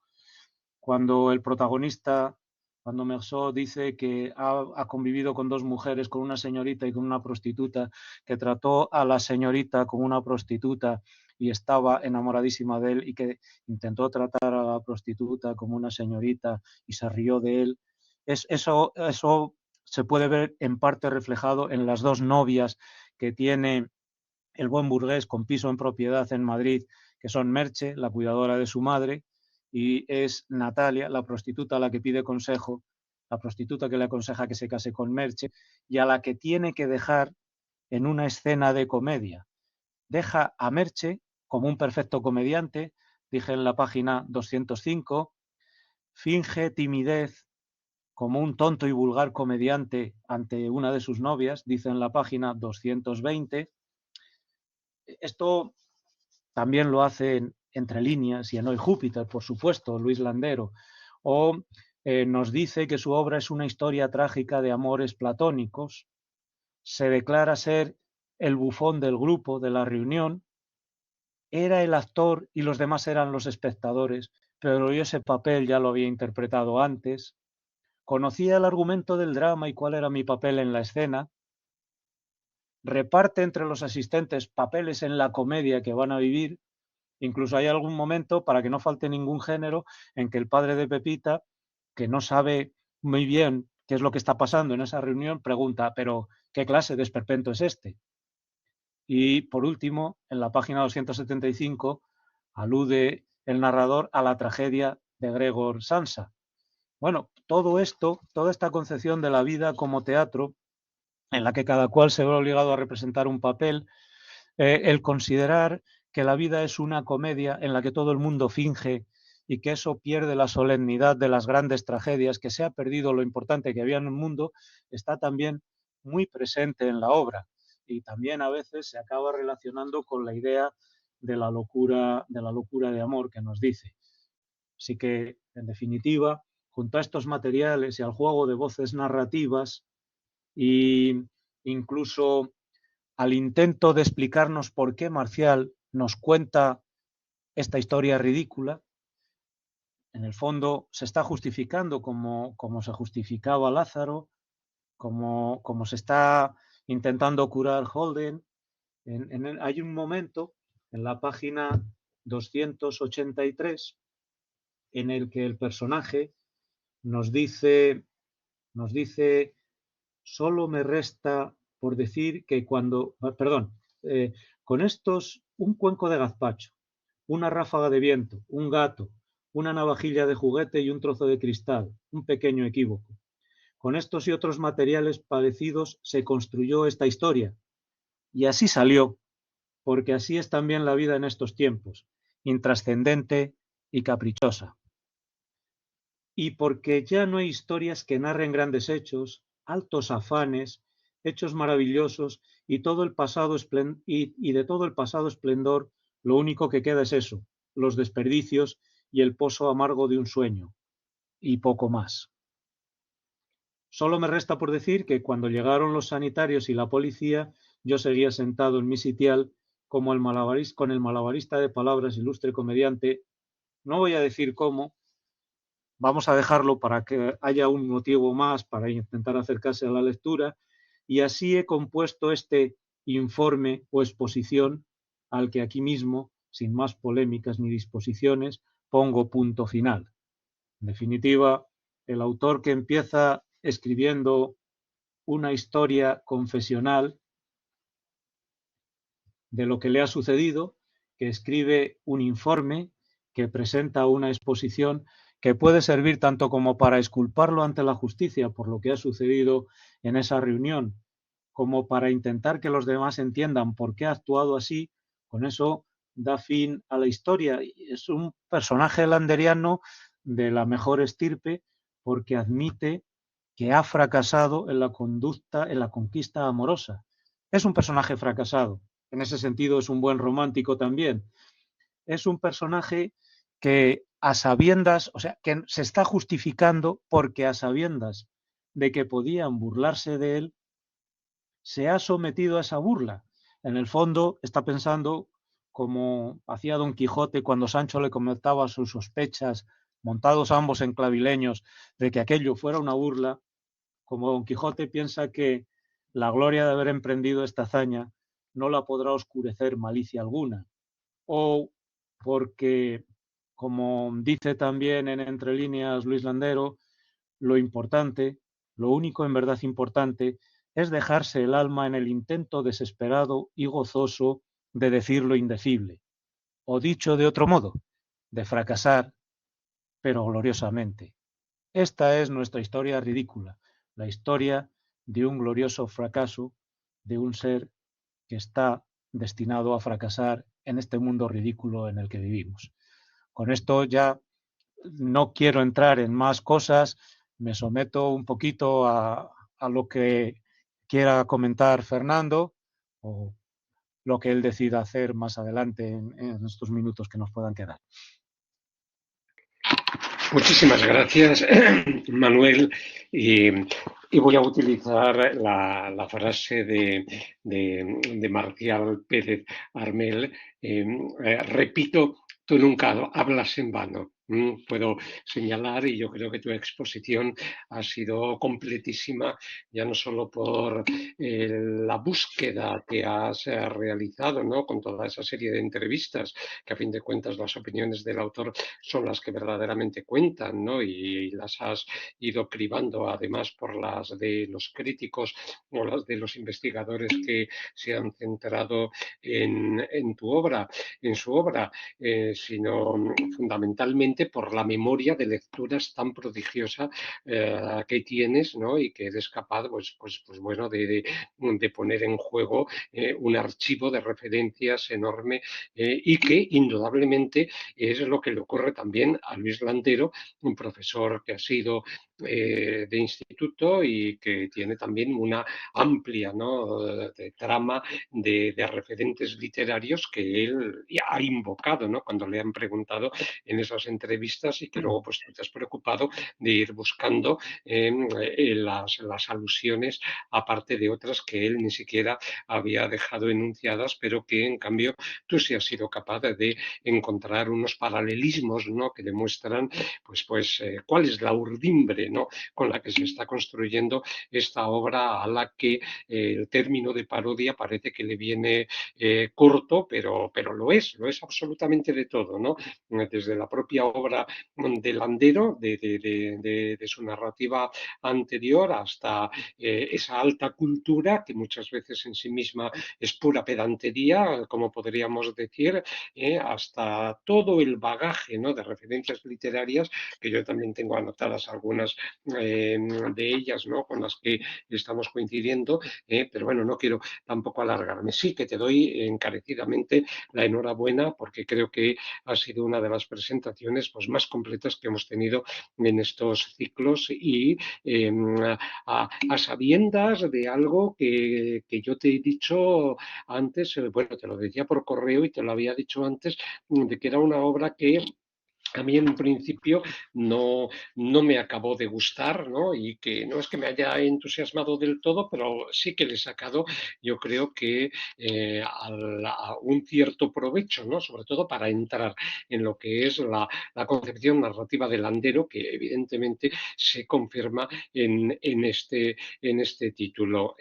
cuando el protagonista, cuando Meursault dice que ha convivido con dos mujeres, con una señorita y con una prostituta, que trató a la señorita como una prostituta y estaba enamoradísima de él, y que intentó tratar a la prostituta como una señorita y se rió de él. Eso se puede ver en parte reflejado en las dos novias que tiene el buen burgués con piso en propiedad en Madrid, que son Merche, la cuidadora de su madre, y es Natalia, la prostituta a la que pide consejo, la prostituta que le aconseja que se case con Merche, y a la que tiene que dejar en una escena de comedia. Deja a Merche como un perfecto comediante, dije en la página 205, finge timidez como un tonto y vulgar comediante ante una de sus novias, dice en la página 220. Esto también lo hace entre líneas y en Hoy Júpiter, por supuesto, Luis Landero. O nos dice que su obra es una historia trágica de amores platónicos. Se declara ser el bufón del grupo, de la reunión. Era el actor y los demás eran los espectadores, pero yo ese papel ya lo había interpretado antes. Conocía el argumento del drama y cuál era mi papel en la escena. Reparte entre los asistentes papeles en la comedia que van a vivir. Incluso hay algún momento, para que no falte ningún género, en que el padre de Pepita, que no sabe muy bien qué es lo que está pasando en esa reunión, pregunta, pero ¿qué clase de esperpento es este? Y por último, en la página 275, alude el narrador a la tragedia de Gregor Samsa. Bueno, todo esto, toda esta concepción de la vida como teatro, en la que cada cual se ve obligado a representar un papel, el considerar que la vida es una comedia en la que todo el mundo finge y que eso pierde la solemnidad de las grandes tragedias, que se ha perdido lo importante que había en el mundo, está también muy presente en la obra, y también a veces se acaba relacionando con la idea de la locura de amor que nos dice. Así que, en definitiva, junto a estos materiales y al juego de voces narrativas, e incluso al intento de explicarnos por qué Marcial nos cuenta esta historia ridícula, en el fondo se está justificando como se justificaba Lázaro, como se está intentando curar Holden. Hay un momento en la página 283 en el que el personaje nos dice, solo me resta por decir que con estos, un cuenco de gazpacho, una ráfaga de viento, un gato, una navajilla de juguete y un trozo de cristal, un pequeño equívoco. Con estos y otros materiales parecidos se construyó esta historia. Y así salió, porque así es también la vida en estos tiempos, intrascendente y caprichosa. Y porque ya no hay historias que narren grandes hechos, altos afanes, hechos maravillosos, y todo el pasado y de todo el pasado esplendor, lo único que queda es eso, los desperdicios y el pozo amargo de un sueño, y poco más. Solo me resta por decir que cuando llegaron los sanitarios y la policía, yo seguía sentado en mi sitial como con el malabarista de palabras, ilustre comediante. No voy a decir cómo, vamos a dejarlo para que haya un motivo más para intentar acercarse a la lectura, y así he compuesto este informe o exposición al que aquí mismo, sin más polémicas ni disposiciones, pongo punto final. En definitiva, el autor que empieza escribiendo una historia confesional de lo que le ha sucedido, que escribe un informe, que presenta una exposición que puede servir tanto como para exculparlo ante la justicia por lo que ha sucedido en esa reunión, como para intentar que los demás entiendan por qué ha actuado así. Con eso da fin a la historia. Es un personaje landeriano de la mejor estirpe, porque admite que ha fracasado en la conducta, en la conquista amorosa. Es un personaje fracasado. En ese sentido es un buen romántico también. Es un personaje que a sabiendas, o sea, que se está justificando porque a sabiendas de que podían burlarse de él, se ha sometido a esa burla. En el fondo está pensando como hacía Don Quijote cuando Sancho le comentaba sus sospechas, montados ambos en clavileños, de que aquello fuera una burla. Como Don Quijote piensa que la gloria de haber emprendido esta hazaña no la podrá oscurecer malicia alguna, o porque, como dice también en Entre líneas Luis Landero, lo importante, lo único en verdad importante, es dejarse el alma en el intento desesperado y gozoso de decir lo indecible, o dicho de otro modo, de fracasar, pero gloriosamente. Esta es nuestra historia ridícula, la historia de un glorioso fracaso de un ser que está destinado a fracasar en este mundo ridículo en el que vivimos. Con esto ya no quiero entrar en más cosas, me someto un poquito a lo que quiera comentar Fernando o lo que él decida hacer más adelante en estos minutos que nos puedan quedar. Muchísimas gracias, Manuel. Y voy a utilizar la frase de Marcial Pérez Armel. Repito, tú nunca hablas en vano. Puedo señalar, y yo creo que tu exposición ha sido completísima, ya no solo por la búsqueda que has realizado, ¿no? Con toda esa serie de entrevistas, que a fin de cuentas las opiniones del autor son las que verdaderamente cuentan, ¿no? Y las has ido cribando además por las de los críticos o las de los investigadores que se han centrado en tu obra, en su obra, sino fundamentalmente por la memoria de lecturas tan prodigiosa que tienes, ¿no? Y que eres capaz, pues bueno, de poner en juego un archivo de referencias enorme y que indudablemente es lo que le ocurre también a Luis Landero, un profesor que ha sido de instituto y que tiene también una amplia, ¿no? de trama de referentes literarios que él ha invocado, ¿no? Cuando le han preguntado en esas entrevistas, y que luego pues tú te has preocupado de ir buscando las alusiones, aparte de otras que él ni siquiera había dejado enunciadas, pero que en cambio tú sí has sido capaz de encontrar unos paralelismos, ¿no? Que demuestran cuál es la urdimbre, ¿no? Con la que se está construyendo esta obra, a la que el término de parodia parece que le viene corto, pero lo es absolutamente de todo, ¿no? Desde la propia obra de Landero, de su narrativa anterior, hasta esa alta cultura que muchas veces en sí misma es pura pedantería, como podríamos decir, hasta todo el bagaje, ¿no? De referencias literarias, que yo también tengo anotadas algunas de ellas, ¿no? Con las que estamos coincidiendo, pero bueno, no quiero tampoco alargarme. Sí que te doy encarecidamente la enhorabuena, porque creo que ha sido una de las presentaciones pues, más completas que hemos tenido en estos ciclos, y a sabiendas de algo que yo te he dicho antes, bueno, te lo decía por correo y te lo había dicho antes, de que era una obra que a mí en un principio no me acabó de gustar, ¿no? Y que no es que me haya entusiasmado del todo, pero sí que le he sacado, yo creo que a un cierto provecho, ¿no? Sobre todo para entrar en lo que es la concepción narrativa del Landero, que evidentemente se confirma en este título.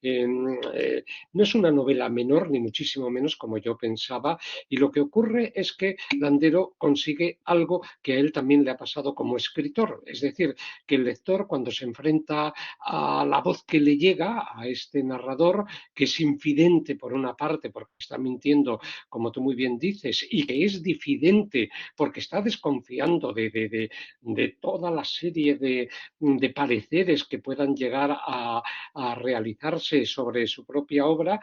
No es una novela menor, ni muchísimo menos como yo pensaba, y lo que ocurre es que Landero consigue algo que a él también le ha pasado como escritor, es decir, que el lector cuando se enfrenta a la voz que le llega a este narrador, que es infidente por una parte porque está mintiendo, como tú muy bien dices, y que es difidente porque está desconfiando de toda la serie de pareceres que puedan llegar a realizarse sobre su propia obra,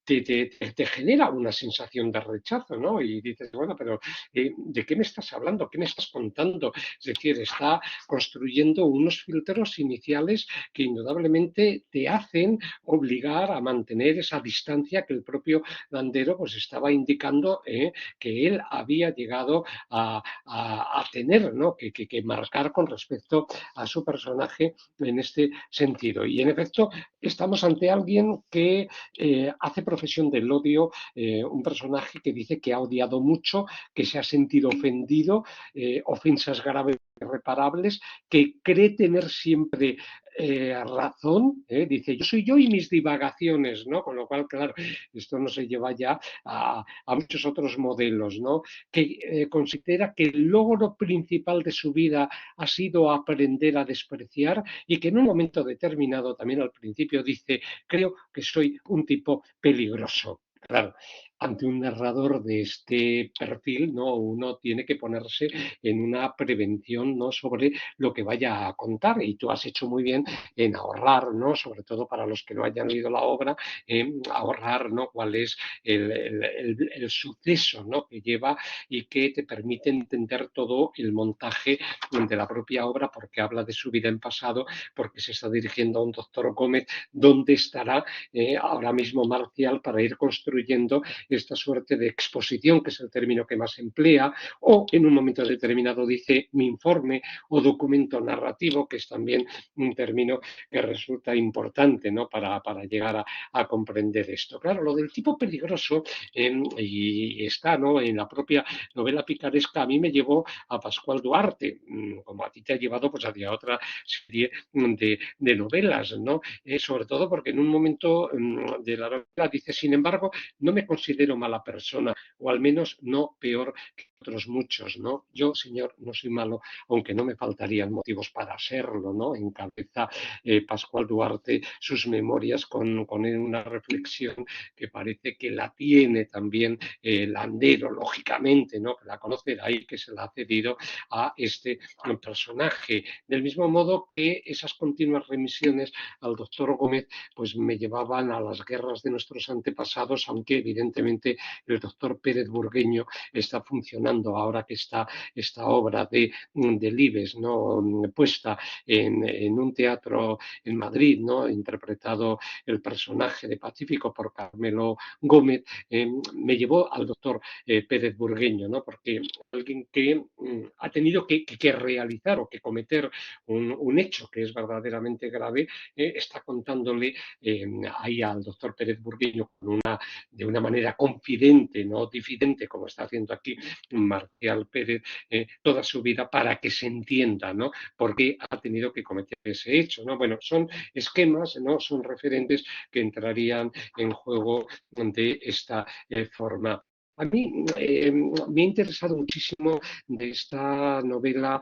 te genera una sensación de rechazo, ¿no? Y dices, bueno, pero ¿de qué me estás hablando? ¿Qué me estás contando? Es decir, está construyendo unos filtros iniciales que indudablemente te hacen obligar a mantener esa distancia que el propio Landero pues estaba indicando que él había llegado a tener, ¿no? Que marcar con respecto a su personaje en este sentido. Y en efecto, estamos ante alguien que hace profesión del odio, un personaje que dice que ha odiado mucho, que se ha sentido ofendido, ofensas graves irreparables, que cree tener siempre razón, dice yo soy yo y mis divagaciones, ¿no? Con lo cual, claro, esto no se lleva ya a muchos otros modelos, ¿no? Que considera que el logro principal de su vida ha sido aprender a despreciar y que en un momento determinado, también al principio dice, creo que soy un tipo peligroso. Claro, ante un narrador de este perfil, ¿no? Uno tiene que ponerse en una prevención, ¿no? Sobre lo que vaya a contar. Y tú has hecho muy bien en ahorrar, ¿no? Sobre todo para los que no hayan leído la obra, ahorrar, ¿no? Cuál es el suceso, ¿no? Que lleva y que te permite entender todo el montaje de la propia obra, porque habla de su vida en pasado, porque se está dirigiendo a un doctor Gómez, dónde estará ahora mismo Marcial para ir construyendo esta suerte de exposición, que es el término que más emplea, o en un momento determinado dice mi informe o documento narrativo, que es también un término que resulta importante, ¿no? Para llegar a comprender esto. Claro, lo del tipo peligroso, y está, ¿no? En la propia novela picaresca, a mí me llevó a Pascual Duarte, como a ti te ha llevado pues hacia otra serie de novelas, ¿no? Sobre todo porque en un momento de la novela dice, sin embargo, no me considero mala persona, o al menos no peor que otros muchos, ¿no? Yo, señor, no soy malo, aunque no me faltarían motivos para serlo, ¿no? Encabeza Pascual Duarte sus memorias con una reflexión que parece que la tiene también Landero, lógicamente, ¿no? Que la conoce de ahí, que se la ha cedido a este personaje. Del mismo modo que esas continuas remisiones al doctor Gómez pues me llevaban a las guerras de nuestros antepasados, aunque evidentemente el doctor Pérez Burgueño está funcionando ahora que está esta obra de Libes, ¿no? Puesta en un teatro en Madrid, ¿no? Interpretado el personaje de Pacífico por Carmelo Gómez, me llevó al doctor Pérez Burgueño, ¿no? Porque alguien que ha tenido que realizar o que cometer un hecho que es verdaderamente grave, está contándole ahí al doctor Pérez Burgueño de una manera confidente, no difidente, como está haciendo aquí Marcial Pérez, toda su vida para que se entienda, ¿no? Por qué ha tenido que cometer ese hecho, ¿no? Bueno, son esquemas, ¿no? Son referentes que entrarían en juego de esta forma. A mí me ha interesado muchísimo de esta novela,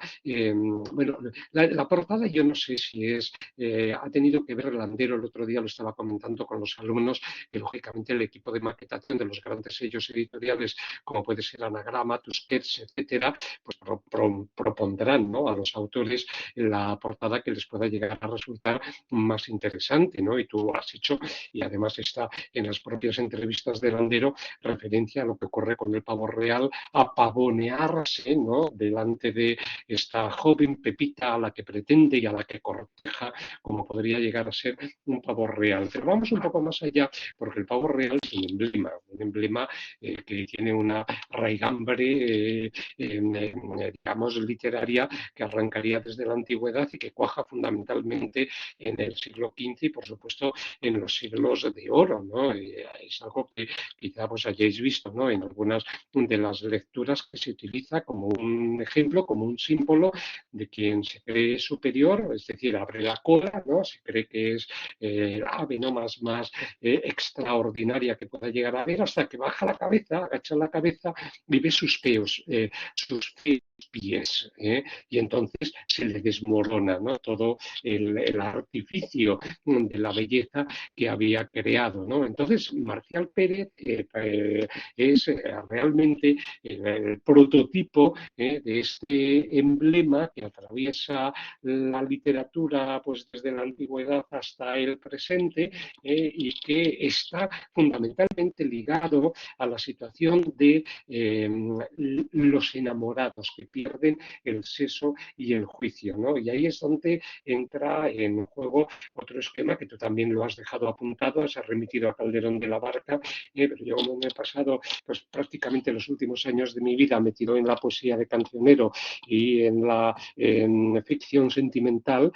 bueno, la portada yo no sé si ha tenido que ver Landero, el otro día lo estaba comentando con los alumnos, que lógicamente el equipo de maquetación de los grandes sellos editoriales, como puede ser Anagrama, Tusquets, etcétera, pues propondrán, ¿no? A los autores la portada que les pueda llegar a resultar más interesante, ¿no? Y tú has hecho, y además está en las propias entrevistas de Landero, referencia a lo que ocurre con el pavo real, a pavonearse, ¿no? Delante de esta joven Pepita a la que pretende y a la que corteja, como podría llegar a ser un pavo real. Pero vamos un poco más allá, porque el pavo real es un emblema, un emblema que tiene una raigambre, digamos, literaria que arrancaría desde la antigüedad y que cuaja fundamentalmente en el siglo XV y, por supuesto, en los siglos de oro, ¿no? Es algo que quizá pues hayáis visto, ¿no? En algunas de las lecturas que se utiliza como un ejemplo, como un símbolo de quien se cree superior, es decir, abre la cola, ¿no? Se cree que es el ave, ¿no? más extraordinaria que pueda llegar a ver, hasta que baja la cabeza, agacha la cabeza y ve sus pies, y entonces se le desmorona, ¿no? Todo el artificio de la belleza que había creado, ¿no? Entonces, Marcial Pérez es realmente el prototipo de este emblema que atraviesa la literatura pues desde la antigüedad hasta el presente, y que está fundamentalmente ligado a la situación de los enamorados que pierden el seso y el juicio, ¿no? Y ahí es donde entra en juego otro esquema que tú también lo has dejado apuntado, has remitido a Calderón de la Barca, pero yo me he pasado pues, prácticamente los últimos años de mi vida metido en la poesía de cancionero y en la ficción sentimental,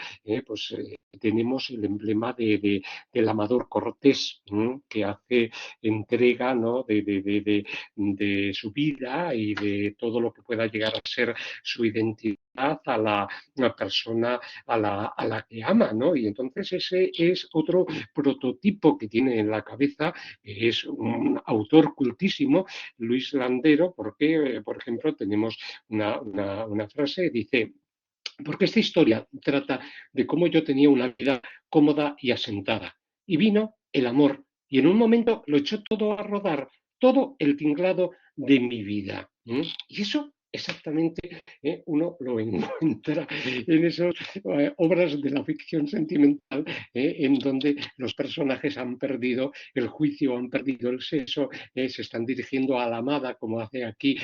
pues tenemos el emblema del Amador Cortés, que hace entrega, ¿no? de su vida y de todo lo que pueda llegar a ser su identidad a la persona a la que ama, ¿no? Y entonces ese es otro prototipo que tiene en la cabeza, que es un autor cultísimo, Luis Landero, porque, por ejemplo, tenemos una frase que dice: porque esta historia trata de cómo yo tenía una vida cómoda y asentada. Y vino el amor, y en un momento lo echó todo a rodar, todo el tinglado de mi vida. Y eso exactamente uno lo encuentra en esas obras de la ficción sentimental, en donde los personajes han perdido el juicio, han perdido el seso, se están dirigiendo a la amada, como hace aquí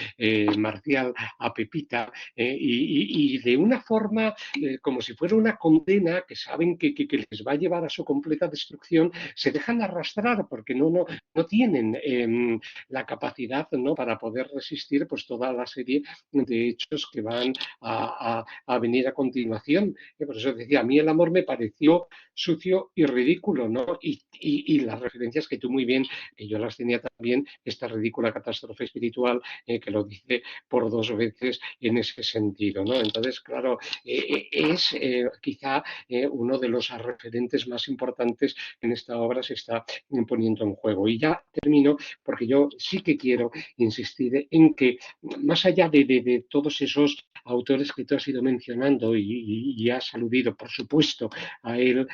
Marcial a Pepita, y de una forma como si fuera una condena que saben que les va a llevar a su completa destrucción, se dejan arrastrar porque no tienen la capacidad, ¿no? Para poder resistir pues toda la serie de hechos que van a venir a continuación. Por eso decía, a mí el amor me pareció sucio y ridículo, ¿no? Y las referencias que tú muy bien, que yo las tenía también, esta ridícula catástrofe espiritual, que lo dice por dos veces en ese sentido, ¿no? Entonces, claro, es quizá uno de los referentes más importantes en esta obra se está poniendo en juego. Y ya termino, porque yo sí que quiero insistir en que, más allá de todos esos autores que tú has ido mencionando y has aludido, por supuesto, a él,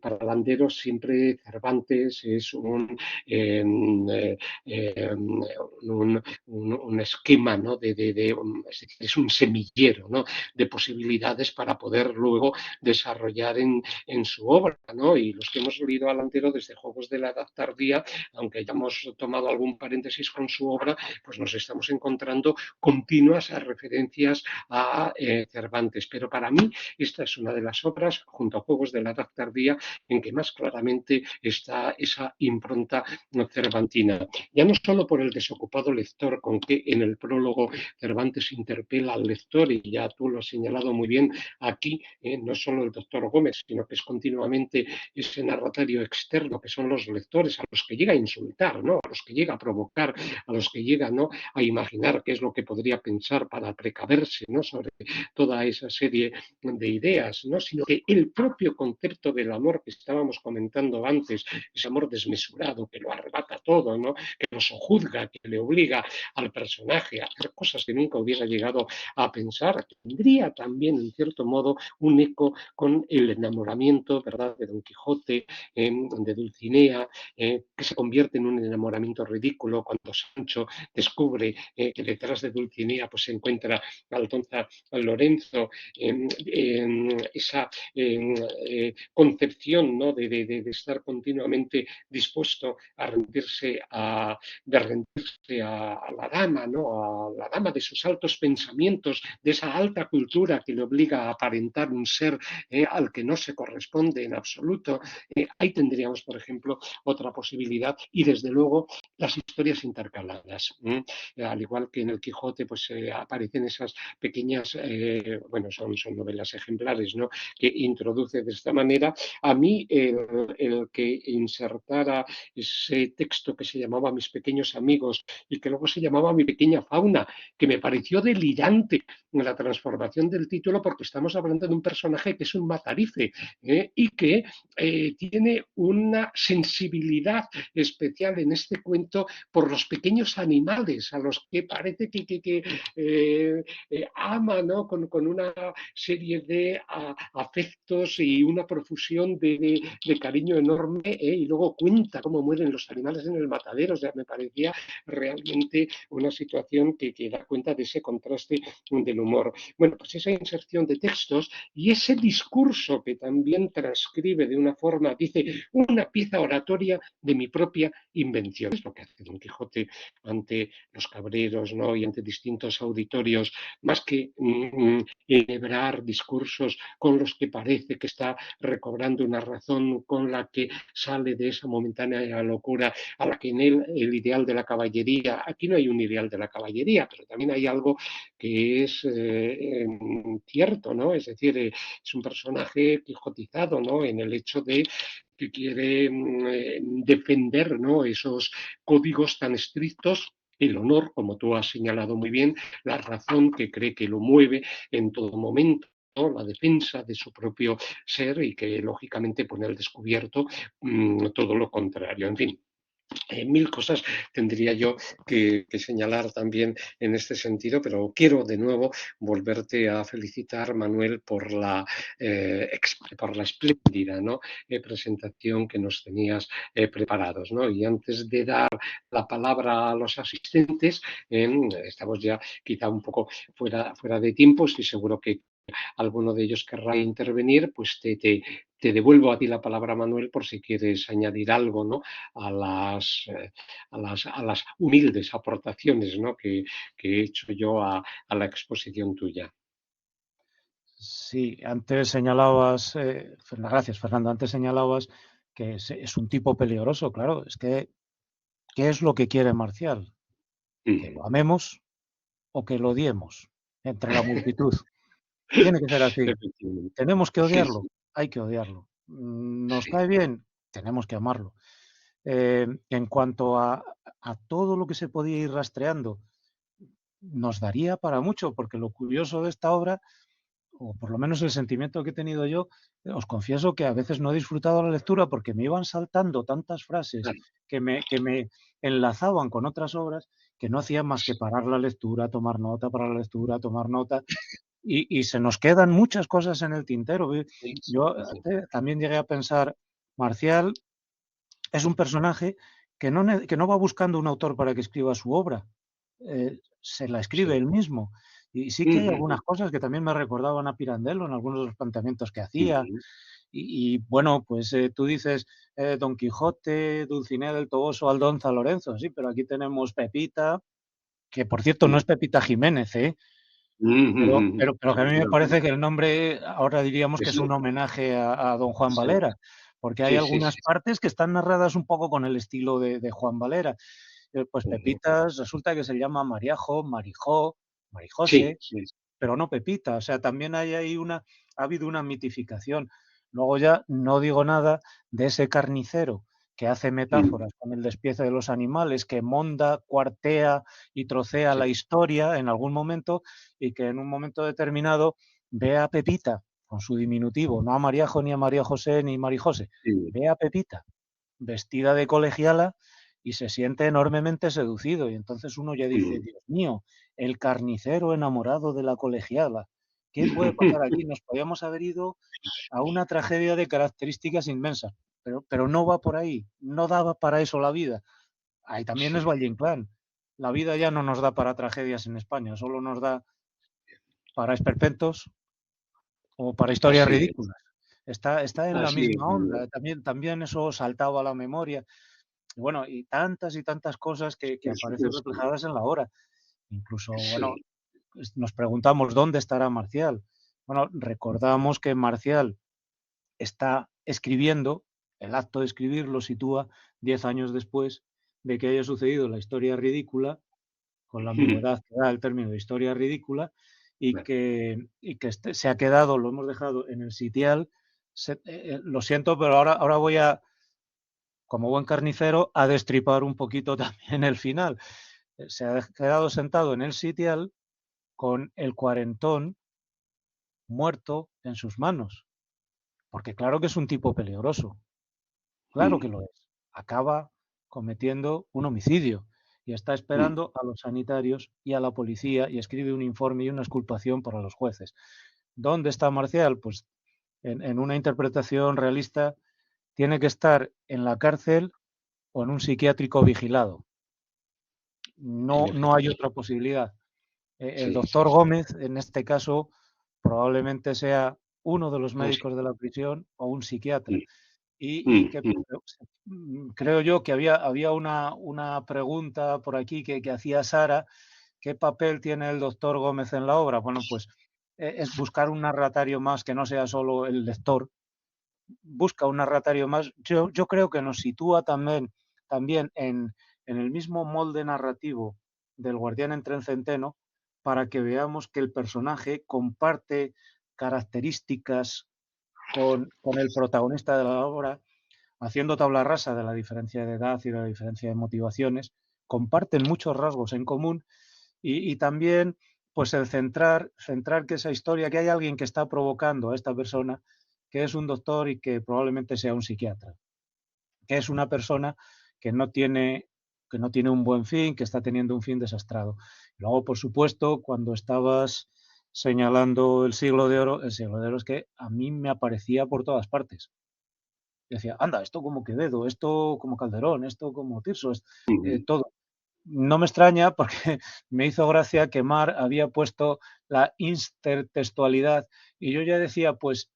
para Landero siempre Cervantes es un esquema, ¿no? Es un semillero, ¿no? De posibilidades para poder luego desarrollar en su obra, ¿no? Y los que hemos leído a Landero desde Juegos de la Edad Tardía, aunque hayamos tomado algún paréntesis con su obra, pues nos estamos encontrando continuas referencias a Cervantes. Pero para mí esta es una de las obras, junto a Juegos de la Edad Tardía, en que más claramente está esa impronta cervantina. Ya no solo por el desocupado lector, con que en el prólogo Cervantes interpela al lector, y ya tú lo has señalado muy bien aquí, no solo el doctor Gómez, sino que es continuamente ese narratorio externo que son los lectores, a los que llega a insultar, ¿no? A los que llega a provocar, a los que llega, ¿no? A imaginar qué es lo que podría pensar para precaverse, ¿no? Sobre toda esa serie de ideas, ¿no? Sino que el propio concepto del amor que estábamos comentando antes, ese amor desmesurado que lo arrebata todo, ¿no? Que lo sojuzga, que le obliga al personaje a hacer cosas que nunca hubiera llegado a pensar, tendría también, en cierto modo, un eco con el enamoramiento, ¿verdad?, de Don Quijote, de Dulcinea, que se convierte en un enamoramiento ridículo cuando Sancho descubre que detrás de Dulcinea pues, se encuentra al don Aldonza Lorenzo, esa concepción, ¿no? de estar continuamente dispuesto a rendirse a la dama, ¿no? A la dama de sus altos pensamientos, de esa alta cultura que le obliga a aparentar un ser al que no se corresponde en absoluto. Ahí tendríamos, por ejemplo, otra posibilidad y desde luego las historias intercaladas. Al igual que en el Quijote, pues aparecen esas pequeñas, bueno, son novelas ejemplares, ¿no? Que introduce de esta manera. A mí el que insertara ese texto que se llamaba Mis pequeños amigos y que luego se llamaba Mi pequeña fauna, que me pareció delirante la transformación del título porque estamos hablando de un personaje que es un matarife y que tiene una sensibilidad especial en este cuento por los pequeños animales a los que parece que ama, ¿no? Con una serie de afectos y una profusión de cariño enorme y luego cuenta cómo mueren los animales en el matadero. O sea, me parecía realmente una situación que da cuenta de ese contraste del humor. Bueno, pues esa inserción de textos y ese discurso que también transcribe de una forma, dice, una pieza oratoria de mi propia invención. Es lo que hace Don Quijote ante los cabreros, ¿no? Y ante distintos auditorios, más que enhebrar discursos con los que parece que está recobrando una razón, con la que sale de esa momentánea locura a la que en él el ideal de la caballería, aquí no hay un ideal de la caballería, pero también hay algo que es cierto, ¿no? Es decir, es un personaje quijotizado, ¿no? En el hecho de que quiere defender, ¿no? Esos códigos tan estrictos, el honor, como tú has señalado muy bien, la razón que cree que lo mueve en todo momento, ¿no? La defensa de su propio ser y que lógicamente pone al descubierto todo lo contrario. En fin, mil cosas tendría yo que señalar también en este sentido, pero quiero de nuevo volverte a felicitar, Manuel, por la espléndida, ¿no? Presentación que nos tenías preparados, ¿no? Y antes de dar la palabra a los asistentes, estamos ya quizá un poco fuera de tiempo, estoy seguro que alguno de ellos querrá intervenir, pues te devuelvo a ti la palabra, Manuel, por si quieres añadir algo, ¿no? A las humildes aportaciones, ¿no? que he hecho yo a la exposición tuya. Sí, antes señalabas, gracias Fernando, antes señalabas que es un tipo peligroso, claro, es que, ¿qué es lo que quiere Marcial? Que lo amemos o que lo odiemos entre la multitud. Tiene que ser así. Efectivamente. Tenemos que Sí, odiarlo, sí, hay que odiarlo. Nos sí. cae bien, tenemos que amarlo. En cuanto a todo lo que se podía ir rastreando, nos daría para mucho, porque lo curioso de esta obra, o por lo menos el sentimiento que he tenido yo, os confieso que a veces no he disfrutado la lectura porque me iban saltando tantas frases Claro. que me enlazaban con otras obras que no hacía más que parar la lectura, tomar nota, parar la lectura, tomar nota, y se nos quedan muchas cosas en el tintero. Sí, Yo sí, sí. también llegué a pensar, Marcial es un personaje que no va buscando un autor para que escriba su obra, se la escribe Sí. él mismo. Y sí que hay algunas cosas que también me recordaban a Pirandello en algunos de los planteamientos que hacía. Bueno, pues tú dices Don Quijote, Dulcinea del Toboso, Aldonza Lorenzo, sí, pero aquí tenemos Pepita, que por cierto no es Pepita Jiménez, pero que a mí me No, parece que el nombre ahora diríamos que es un homenaje a don Juan sí, Valera, porque hay sí, sí, algunas sí. partes que están narradas un poco con el estilo de Juan Valera. Pues Pepitas resulta que se llama Mariajo, Marijó, Sí, Marijose, sí. pero no Pepita. O sea, también hay ahí ha habido una mitificación. Luego ya no digo nada de ese carnicero que hace metáforas con el despiece de los animales, que monda, cuartea y trocea Sí, la historia en algún momento y que en un momento determinado ve a Pepita con su diminutivo, no a Mariajo ni a María José ni Marijose, sí, ve a Pepita vestida de colegiala y se siente enormemente seducido. Y entonces uno ya dice, Dios mío, el carnicero enamorado de la colegiala. ¿Qué puede pasar aquí? Nos podíamos haber ido a una tragedia de características inmensas, pero no va por ahí, no daba para eso la vida. Ahí también es sí. Valle Inclán. La vida ya no nos da para tragedias en España, solo nos da para esperpentos o para historias Así es, ridículas. Está en la así es, misma Manuel. onda. También eso saltaba a la memoria. Bueno, y tantas cosas que Por aparecen supuesto. reflejadas en la obra. Incluso, bueno, Sí. pues nos preguntamos dónde estará Marcial. Bueno, recordamos que Marcial está escribiendo, el acto de escribir lo sitúa 10 años después de que haya sucedido la historia ridícula, con la ambigüedad que da el término de historia ridícula, Vale. y que se ha quedado, lo hemos dejado en el sitial. Lo siento, pero ahora voy a, como buen carnicero, a destripar un poquito también el final. Se ha quedado sentado en el sitial con el cuarentón muerto en sus manos, porque claro que es un tipo peligroso, claro que lo es. Acaba cometiendo un homicidio y está esperando a los sanitarios y a la policía y escribe un informe y una exculpación para los jueces. ¿Dónde está Marcial? Pues en una interpretación realista tiene que estar en la cárcel o en un psiquiátrico vigilado. En No hay efecto. otra posibilidad. El Sí, sí, doctor sí. Gómez, en este caso, probablemente sea uno de los Un sí. médicos de la prisión o un psiquiatra. Mm, Y mm, que mm. creo yo que había una pregunta por aquí que hacía Sara. ¿Qué papel tiene el doctor Gómez en la obra? Bueno, pues es buscar un narratario más que no sea solo el lector. Busca un narratario más. Yo creo que nos sitúa también en el mismo molde narrativo del Guardián entre el Centeno, para que veamos que el personaje comparte características con el protagonista de la obra, haciendo tabla rasa de la diferencia de edad y de la diferencia de motivaciones. Comparten muchos rasgos en común, y también pues el centrar que esa historia, que hay alguien que está provocando a esta persona, que es un doctor y que probablemente sea un psiquiatra, que es una persona que no tiene, que no tiene un buen fin, que está teniendo un fin desastrado. Luego, por supuesto, cuando estabas señalando el siglo de oro es que a mí me aparecía por todas partes. Decía, anda, esto como Quevedo, esto como Calderón, esto como Tirso, Ujú. todo. No me extraña porque me hizo gracia que Mar había puesto la intertextualidad y yo ya decía, pues,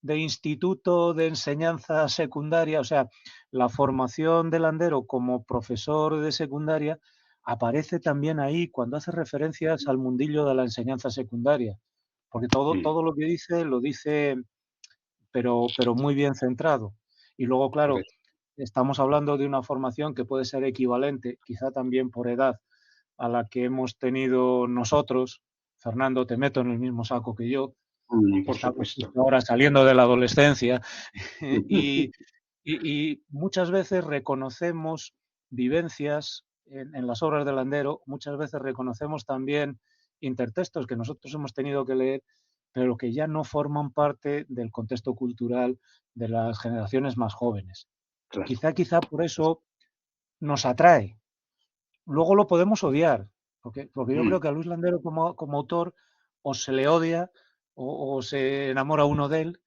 de Instituto de Enseñanza Secundaria, o sea, la formación del Landero como profesor de secundaria aparece también ahí cuando hace referencias al mundillo de la enseñanza secundaria, porque Mm. todo lo que dice lo dice, pero muy bien centrado. Y luego, claro, Correcto. estamos hablando de una formación que puede ser equivalente, quizá también por edad, a la que hemos tenido nosotros. Fernando, te meto en el mismo saco que yo, que Por estamos supuesto. ahora saliendo de la adolescencia, y, Ujú. y muchas veces reconocemos vivencias en las obras de Landero, muchas veces reconocemos también intertextos que nosotros hemos tenido que leer, pero que ya no forman parte del contexto cultural de las generaciones más jóvenes. Claro. Quizá por eso nos atrae. Luego lo podemos odiar, porque yo Mm. creo que a Luis Landero como autor o se le odia o se enamora uno de él,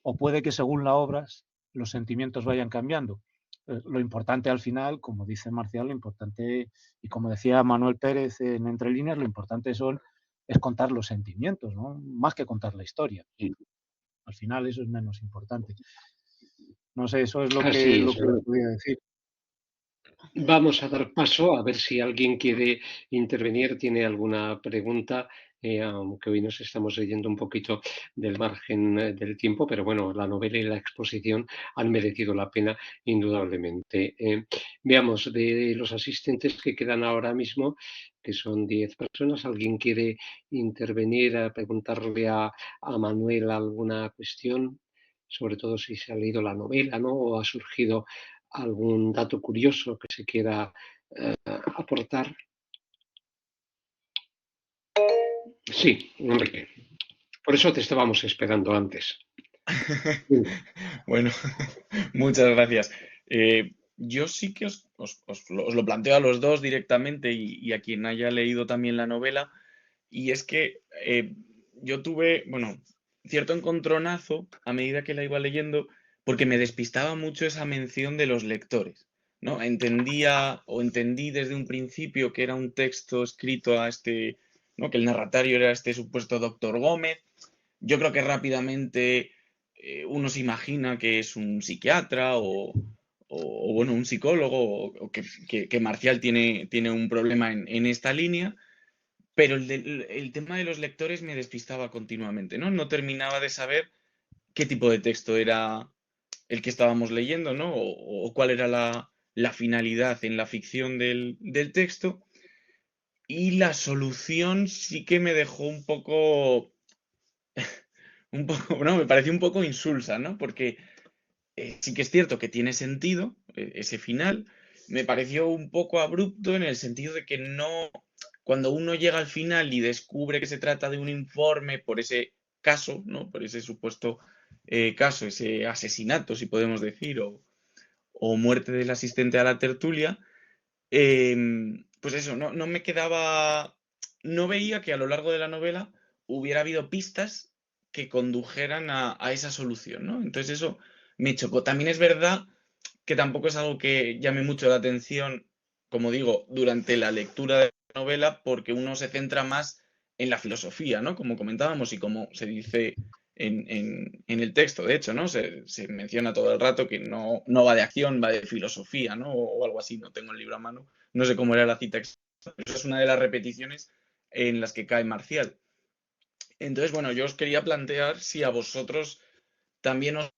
o puede que según la obra los sentimientos vayan cambiando. Lo importante al final, como dice Marcial, lo importante, y como decía Manuel Pérez en Entre Líneas, lo importante es contar los sentimientos, ¿no? Más que contar la historia. Mm. Al final eso es menos importante. No sé, eso es Así lo es, que ¿verdad? podría decir. Vamos a dar paso a ver si alguien quiere intervenir, tiene alguna pregunta, aunque hoy nos estamos leyendo un poquito del margen del tiempo, pero bueno, la novela y la exposición han merecido la pena indudablemente. Veamos, de los asistentes que quedan ahora mismo, que son 10 personas, ¿alguien quiere intervenir, a preguntarle a Manuel alguna cuestión? Sobre todo si se ha leído la novela, ¿no? O ha surgido algún dato curioso que se quiera aportar. Sí, Enrique. Por eso te estábamos esperando antes. Bueno, muchas gracias. Yo sí que os lo planteo a los dos directamente y a quien haya leído también la novela, y es que yo tuve, bueno, cierto encontronazo a medida que la iba leyendo, porque me despistaba mucho esa mención de los lectores, ¿no? Entendía o entendí desde un principio que era un texto escrito a este ¿no? Que el narratario era este supuesto doctor Gómez. Yo creo que rápidamente uno se imagina que es un psiquiatra bueno, un psicólogo o que Marcial tiene un problema en esta línea, pero el tema de los lectores me despistaba continuamente, ¿no? No terminaba de saber qué tipo de texto era el que estábamos leyendo, ¿no? O cuál era la finalidad en la ficción del texto. Y la solución sí que me dejó no, me pareció un poco insulsa, ¿no? Porque sí que es cierto que tiene sentido ese final. Me pareció un poco abrupto en el sentido de que no, cuando uno llega al final y descubre que se trata de un informe por ese caso, ¿no? Por ese supuesto caso, ese asesinato, si podemos decir, o muerte del asistente a la tertulia, pues eso, no me quedaba, no veía que a lo largo de la novela hubiera habido pistas que condujeran a esa solución, ¿no? Entonces eso me chocó. También es verdad que tampoco es algo que llame mucho la atención, como digo, durante la lectura de la novela, porque uno se centra más en la filosofía, ¿no? Como comentábamos y como se dice en el texto, de hecho, ¿no? Se menciona todo el rato que no va de acción, va de filosofía, ¿no? O algo así, no tengo el libro a mano, no sé cómo era la cita exacta, pero es una de las repeticiones en las que cae Marcial. Entonces, bueno, yo os quería plantear si a vosotros también os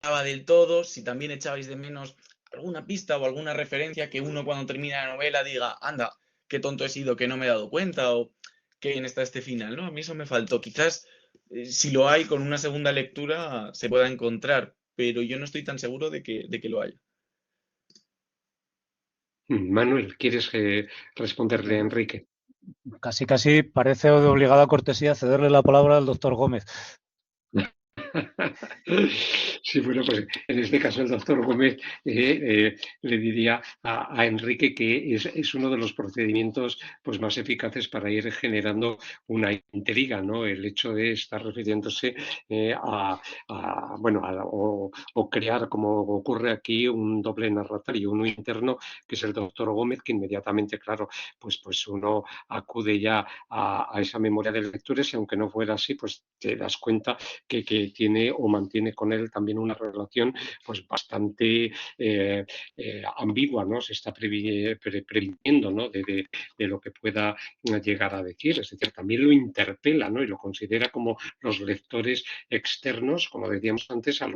daba del todo, si también echabais de menos alguna pista o alguna referencia que uno cuando termina la novela diga, anda, qué tonto he sido que no me he dado cuenta o qué bien está este final, ¿no? A mí eso me faltó. Quizás si lo hay con una segunda lectura se pueda encontrar, pero yo no estoy tan seguro de que lo haya. Manuel, ¿quieres responderle a Enrique? Casi, casi parece de obligada cortesía cederle la palabra al doctor Gómez. Sí, bueno, pues en este caso el doctor Gómez le diría a Enrique que es uno de los procedimientos pues, más eficaces para ir generando una intriga, ¿no? El hecho de estar refiriéndose bueno, o crear, como ocurre aquí, un doble narratorio, uno interno, que es el doctor Gómez, que inmediatamente, claro, pues uno acude ya a esa memoria de lectores y aunque no fuera así, pues te das cuenta que tiene o mantiene con él también una relación pues bastante ambigua, ¿no? Se está previniendo, ¿no? De lo que pueda llegar a decir, es decir, también lo interpela, ¿no? Y lo considera como los lectores externos, como decíamos antes, con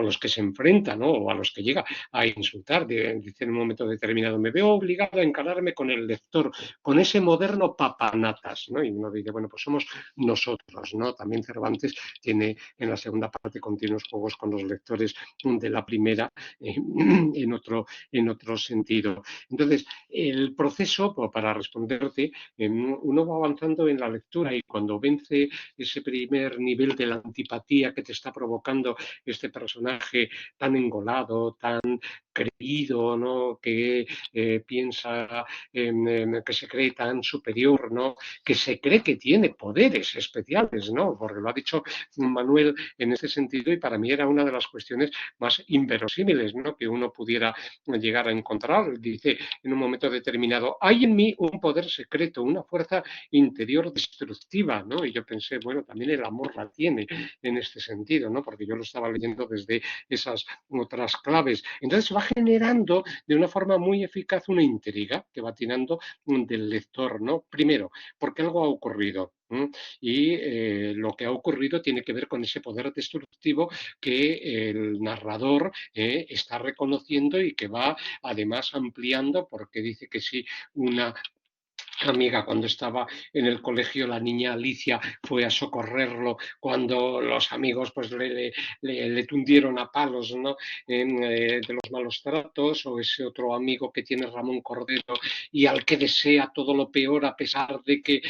los que se enfrenta, ¿no? O a los que llega a insultar. Dice en un momento determinado, me veo obligado a encararme con el lector, con ese moderno papanatas, ¿no? Y uno dice, bueno, pues somos nosotros, ¿no? También Cervantes tiene en la segunda parte continuos juegos con los lectores de la primera en otro sentido. Entonces, el proceso, pues, para responderte, uno va avanzando en la lectura y cuando vence ese primer nivel de la antipatía que te está provocando este personaje tan engolado, tan creído, ¿no? Que piensa que se cree tan superior, ¿no? Que se cree que tiene poderes especiales, ¿no? Porque lo ha dicho Manuel en ese sentido y para mí era una de las cuestiones más inverosímiles, ¿no? Que uno pudiera llegar a encontrar. Dice en un momento determinado, hay en mí un poder secreto, una fuerza interior destructiva, ¿no? Y yo pensé, bueno, también el amor la tiene en este sentido, ¿no? Porque yo lo estaba leyendo desde esas otras claves. Entonces va generando de una forma muy eficaz una intriga que va tirando del lector, ¿no? Primero, porque algo ha ocurrido. Y lo que ha ocurrido tiene que ver con ese poder destructivo que el narrador está reconociendo y que va además ampliando porque dice que si una amiga cuando estaba en el colegio, la niña Alicia fue a socorrerlo cuando los amigos pues le tundieron a palos, ¿no? De los malos tratos, o ese otro amigo que tiene Ramón Cordero y al que desea todo lo peor a pesar de que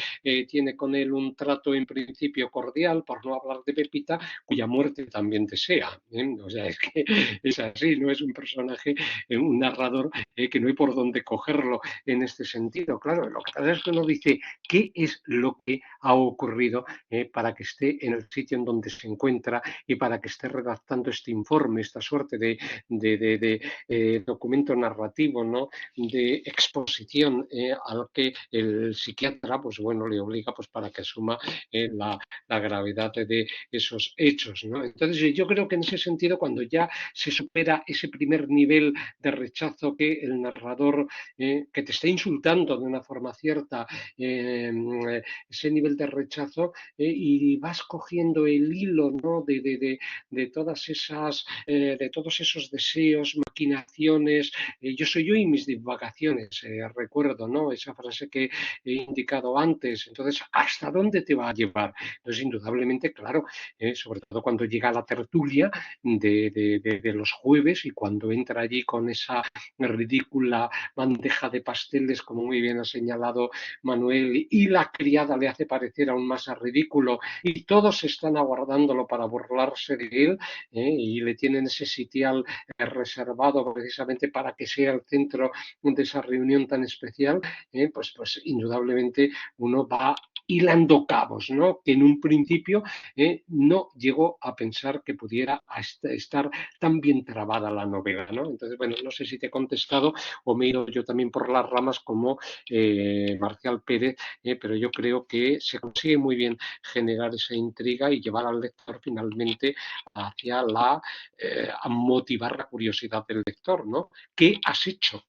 tiene con él un trato en principio cordial, por no hablar de Pepita, cuya muerte también desea. O sea, es que es así, no es un personaje, un narrador que no hay por dónde cogerlo en este sentido. Claro, lo que pasa verdad es que uno dice, ¿qué es lo que ha ocurrido para que esté en el sitio en donde se encuentra y para que esté redactando este informe, esta suerte de documento narrativo, ¿no? De exposición al que el psiquiatra, pues bueno, le obliga pues para que asuma la gravedad de esos hechos, ¿no? Entonces yo creo que en ese sentido, cuando ya se supera ese primer nivel de rechazo que el narrador que te está insultando de una forma cierta, ese nivel de rechazo, y vas cogiendo el hilo, ¿no? de todas esas, de todos esos deseos, maquinaciones. Yo soy yo y mis divagaciones, recuerdo, ¿no? Esa frase que he indicado antes. Entonces, ¿hasta dónde te va a llevar? Entonces, indudablemente, claro, sobre todo cuando llega la tertulia de los jueves y cuando entra allí con esa ridícula bandeja de pasteles, como muy bien ha señalado Manuel, y la criada le hace parecer aún más ridículo y todos están aguardándolo para burlarse de él, y le tienen ese sitial reservado precisamente para que sea el centro de esa reunión tan especial, pues indudablemente uno va hilando cabos, ¿no? Que en un principio no llegó a pensar que pudiera estar tan bien trabada la novela, ¿no? Entonces, bueno, no sé si te he contestado o me he ido yo también por las ramas como Marcial Pérez, pero yo creo que se consigue muy bien generar esa intriga y llevar al lector finalmente hacia a motivar la curiosidad del lector, ¿no? ¿Qué has hecho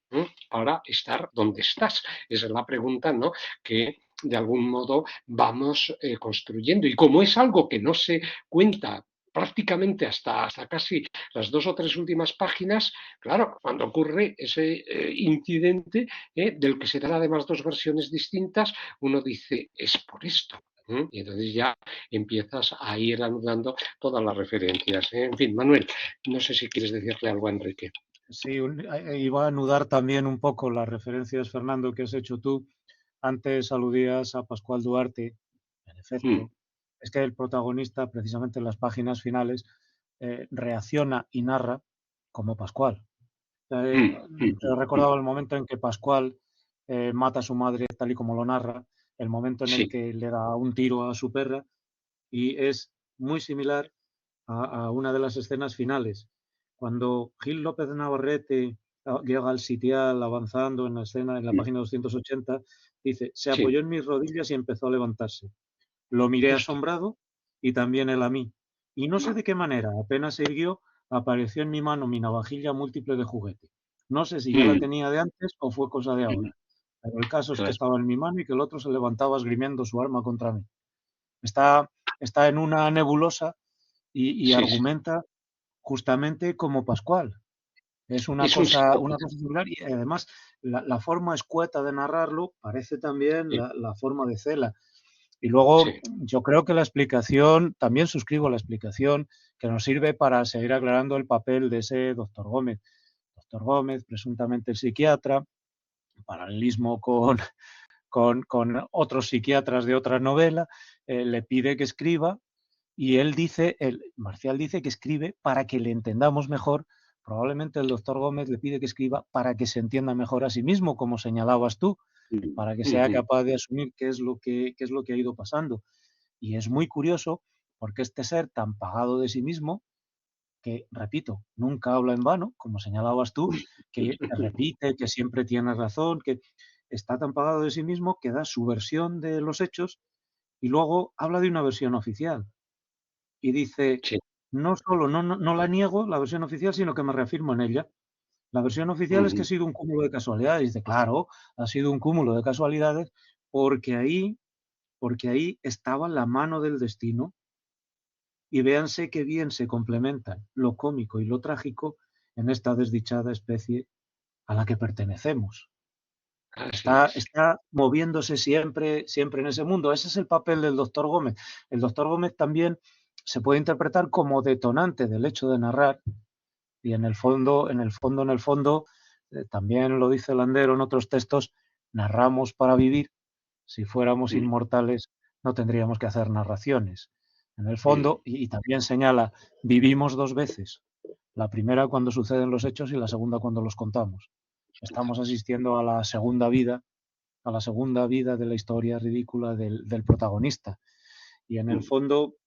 para estar donde estás? Esa es la pregunta, ¿no? Que de algún modo vamos construyendo. Y como es algo que no se cuenta prácticamente hasta casi las 2 o 3 últimas páginas, claro, cuando ocurre ese incidente del que se dan además 2 versiones distintas, uno dice, es por esto. Y entonces ya empiezas a ir anudando todas las referencias. En fin, Manuel, no sé si quieres decirle algo a Enrique. Sí, iba a anudar también un poco las referencias, Fernando, que has hecho tú. Antes aludías a Pascual Duarte. En Mm, efecto, es que el protagonista, precisamente en las páginas finales, reacciona y narra como Pascual. Yo recordaba el momento en que Pascual mata a su madre, tal y como lo narra, el momento en el sí, que le da un tiro a su perra, y es muy similar a una de las escenas finales. Cuando Gil López Navarrete llega al sitial avanzando en la escena, en la página 280, dice, se sí, apoyó en mis rodillas y empezó a levantarse. Lo miré justo. asombrado y también él a mí. Y no sé de qué manera, apenas se irguió, apareció en mi mano mi navajilla múltiple de juguete. No sé si ya la Mm, tenía de antes o fue cosa de mm, ahora. Pero el caso es que claro, estaba en mi mano y que el otro se levantaba esgrimiendo su arma contra mí. Está, está en una nebulosa y sí, sí. argumenta justamente como Pascual. Es Es un una psicópata. cosa similar y además la forma escueta de narrarlo parece también Sí, la forma de Cela. Y luego sí, yo creo que la explicación, también suscribo la explicación que nos sirve para seguir aclarando el papel de ese doctor Gómez. Doctor Gómez, presuntamente el psiquiatra, paralelismo con otros psiquiatras de otra novela, le pide que escriba y él dice, Marcial dice que escribe para que le entendamos mejor. Probablemente el doctor Gómez le pide que escriba para que se entienda mejor a sí mismo, como señalabas tú, mm, para que sea mm, capaz de asumir qué es lo que ha ido pasando. Y es muy curioso porque este ser tan pagado de sí mismo, que, repito, nunca habla en vano, como señalabas tú, que repite, que siempre tiene razón, que está tan pagado de sí mismo que da su versión de los hechos y luego habla de una versión oficial y dice, sí, no solo no la niego, la versión oficial, sino que me reafirmo en ella. La versión oficial es que ha mm, sido un cúmulo de casualidades. Dice, claro, ha sido un cúmulo de casualidades porque ahí, porque ahí estaba la mano del destino y véanse qué bien se complementan lo cómico y lo trágico en esta desdichada especie a la que pertenecemos. así Está, es. está moviéndose siempre, siempre en ese mundo. Ese es el papel del doctor Gómez. El doctor Gómez también se puede interpretar como detonante del hecho de narrar y en el fondo, también lo dice Landero en otros textos, narramos para vivir. Si fuéramos Mm, inmortales no tendríamos que hacer narraciones. En el mm, fondo, y también señala, vivimos dos veces. La primera cuando suceden los hechos y la segunda cuando los contamos. Estamos asistiendo a la segunda vida a la segunda vida de la historia ridícula del protagonista. Y en el fondo,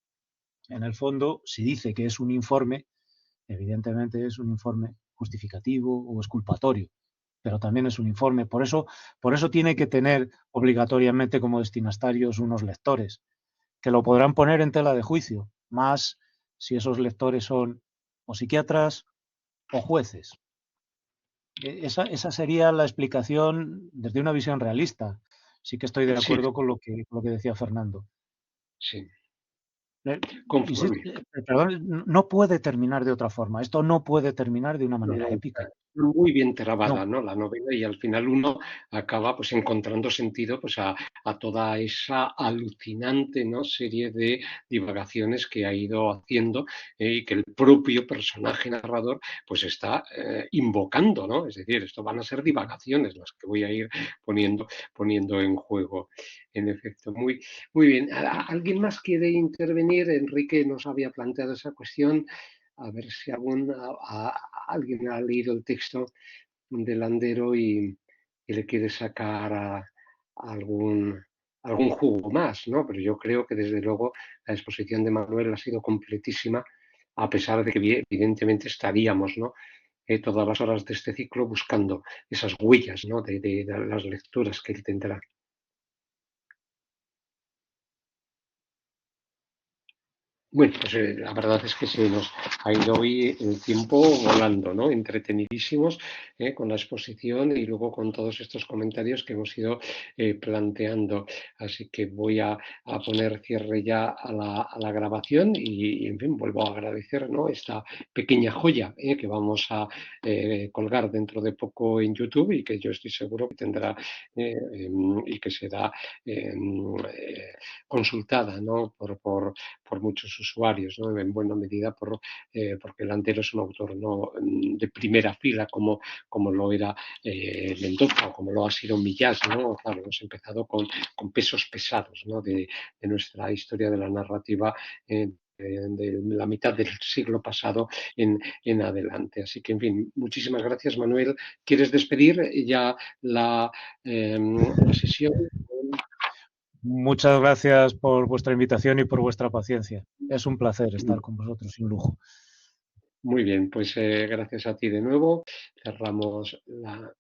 si dice que es un informe, evidentemente es un informe justificativo o exculpatorio, pero también es un informe. Por eso tiene que tener obligatoriamente como destinatarios unos lectores, que lo podrán poner en tela de juicio, más si esos lectores son o psiquiatras o jueces. Esa sería la explicación desde una visión realista. Sí que estoy de Sí, acuerdo con lo que decía Fernando. sí, Insisto, conforme. perdón, no puede terminar de otra forma. Esto no puede terminar de una No, manera no, épica. está muy bien No. trabada, ¿no? La novela, y al final uno acaba pues encontrando sentido pues a toda esa alucinante, ¿no?, serie de divagaciones que ha ido haciendo, y que el propio personaje narrador pues está invocando, ¿no? Es decir, esto van a ser divagaciones las que voy a ir poniendo en juego. En efecto, muy bien. ¿Alguien más quiere intervenir? Enrique nos había planteado esa cuestión. A ver si alguien ha leído el texto del Landero y le quiere sacar algún, algún jugo más, ¿no? Pero yo creo que desde luego la exposición de Manuel ha sido completísima, a pesar de que evidentemente estaríamos, ¿no?, todas las horas de este ciclo buscando esas huellas, ¿no?, de las lecturas que él tendrá. Bueno, pues la verdad es que se nos ha ido hoy el tiempo volando, ¿no? Entretenidísimos, con la exposición y luego con todos estos comentarios que hemos ido planteando. Así que voy a poner cierre ya a la grabación en fin, vuelvo a agradecer, ¿no?, esta pequeña joya que vamos a colgar dentro de poco en YouTube y que yo estoy seguro que tendrá y que será consultada, ¿no?, por muchos usuarios, ¿no?, en buena medida porque Landero es un autor, ¿no?, de primera fila como lo era Mendoza o como lo ha sido Millás, ¿no? Claro, hemos empezado con pesos pesados, ¿no?, de nuestra historia de la narrativa de la mitad del siglo pasado en adelante. Así que, en fin, muchísimas gracias, Manuel. ¿Quieres despedir ya la sesión? Muchas gracias por vuestra invitación y por vuestra paciencia. Es un placer estar con vosotros, sin lujo. Muy bien, pues gracias a ti de nuevo. Cerramos la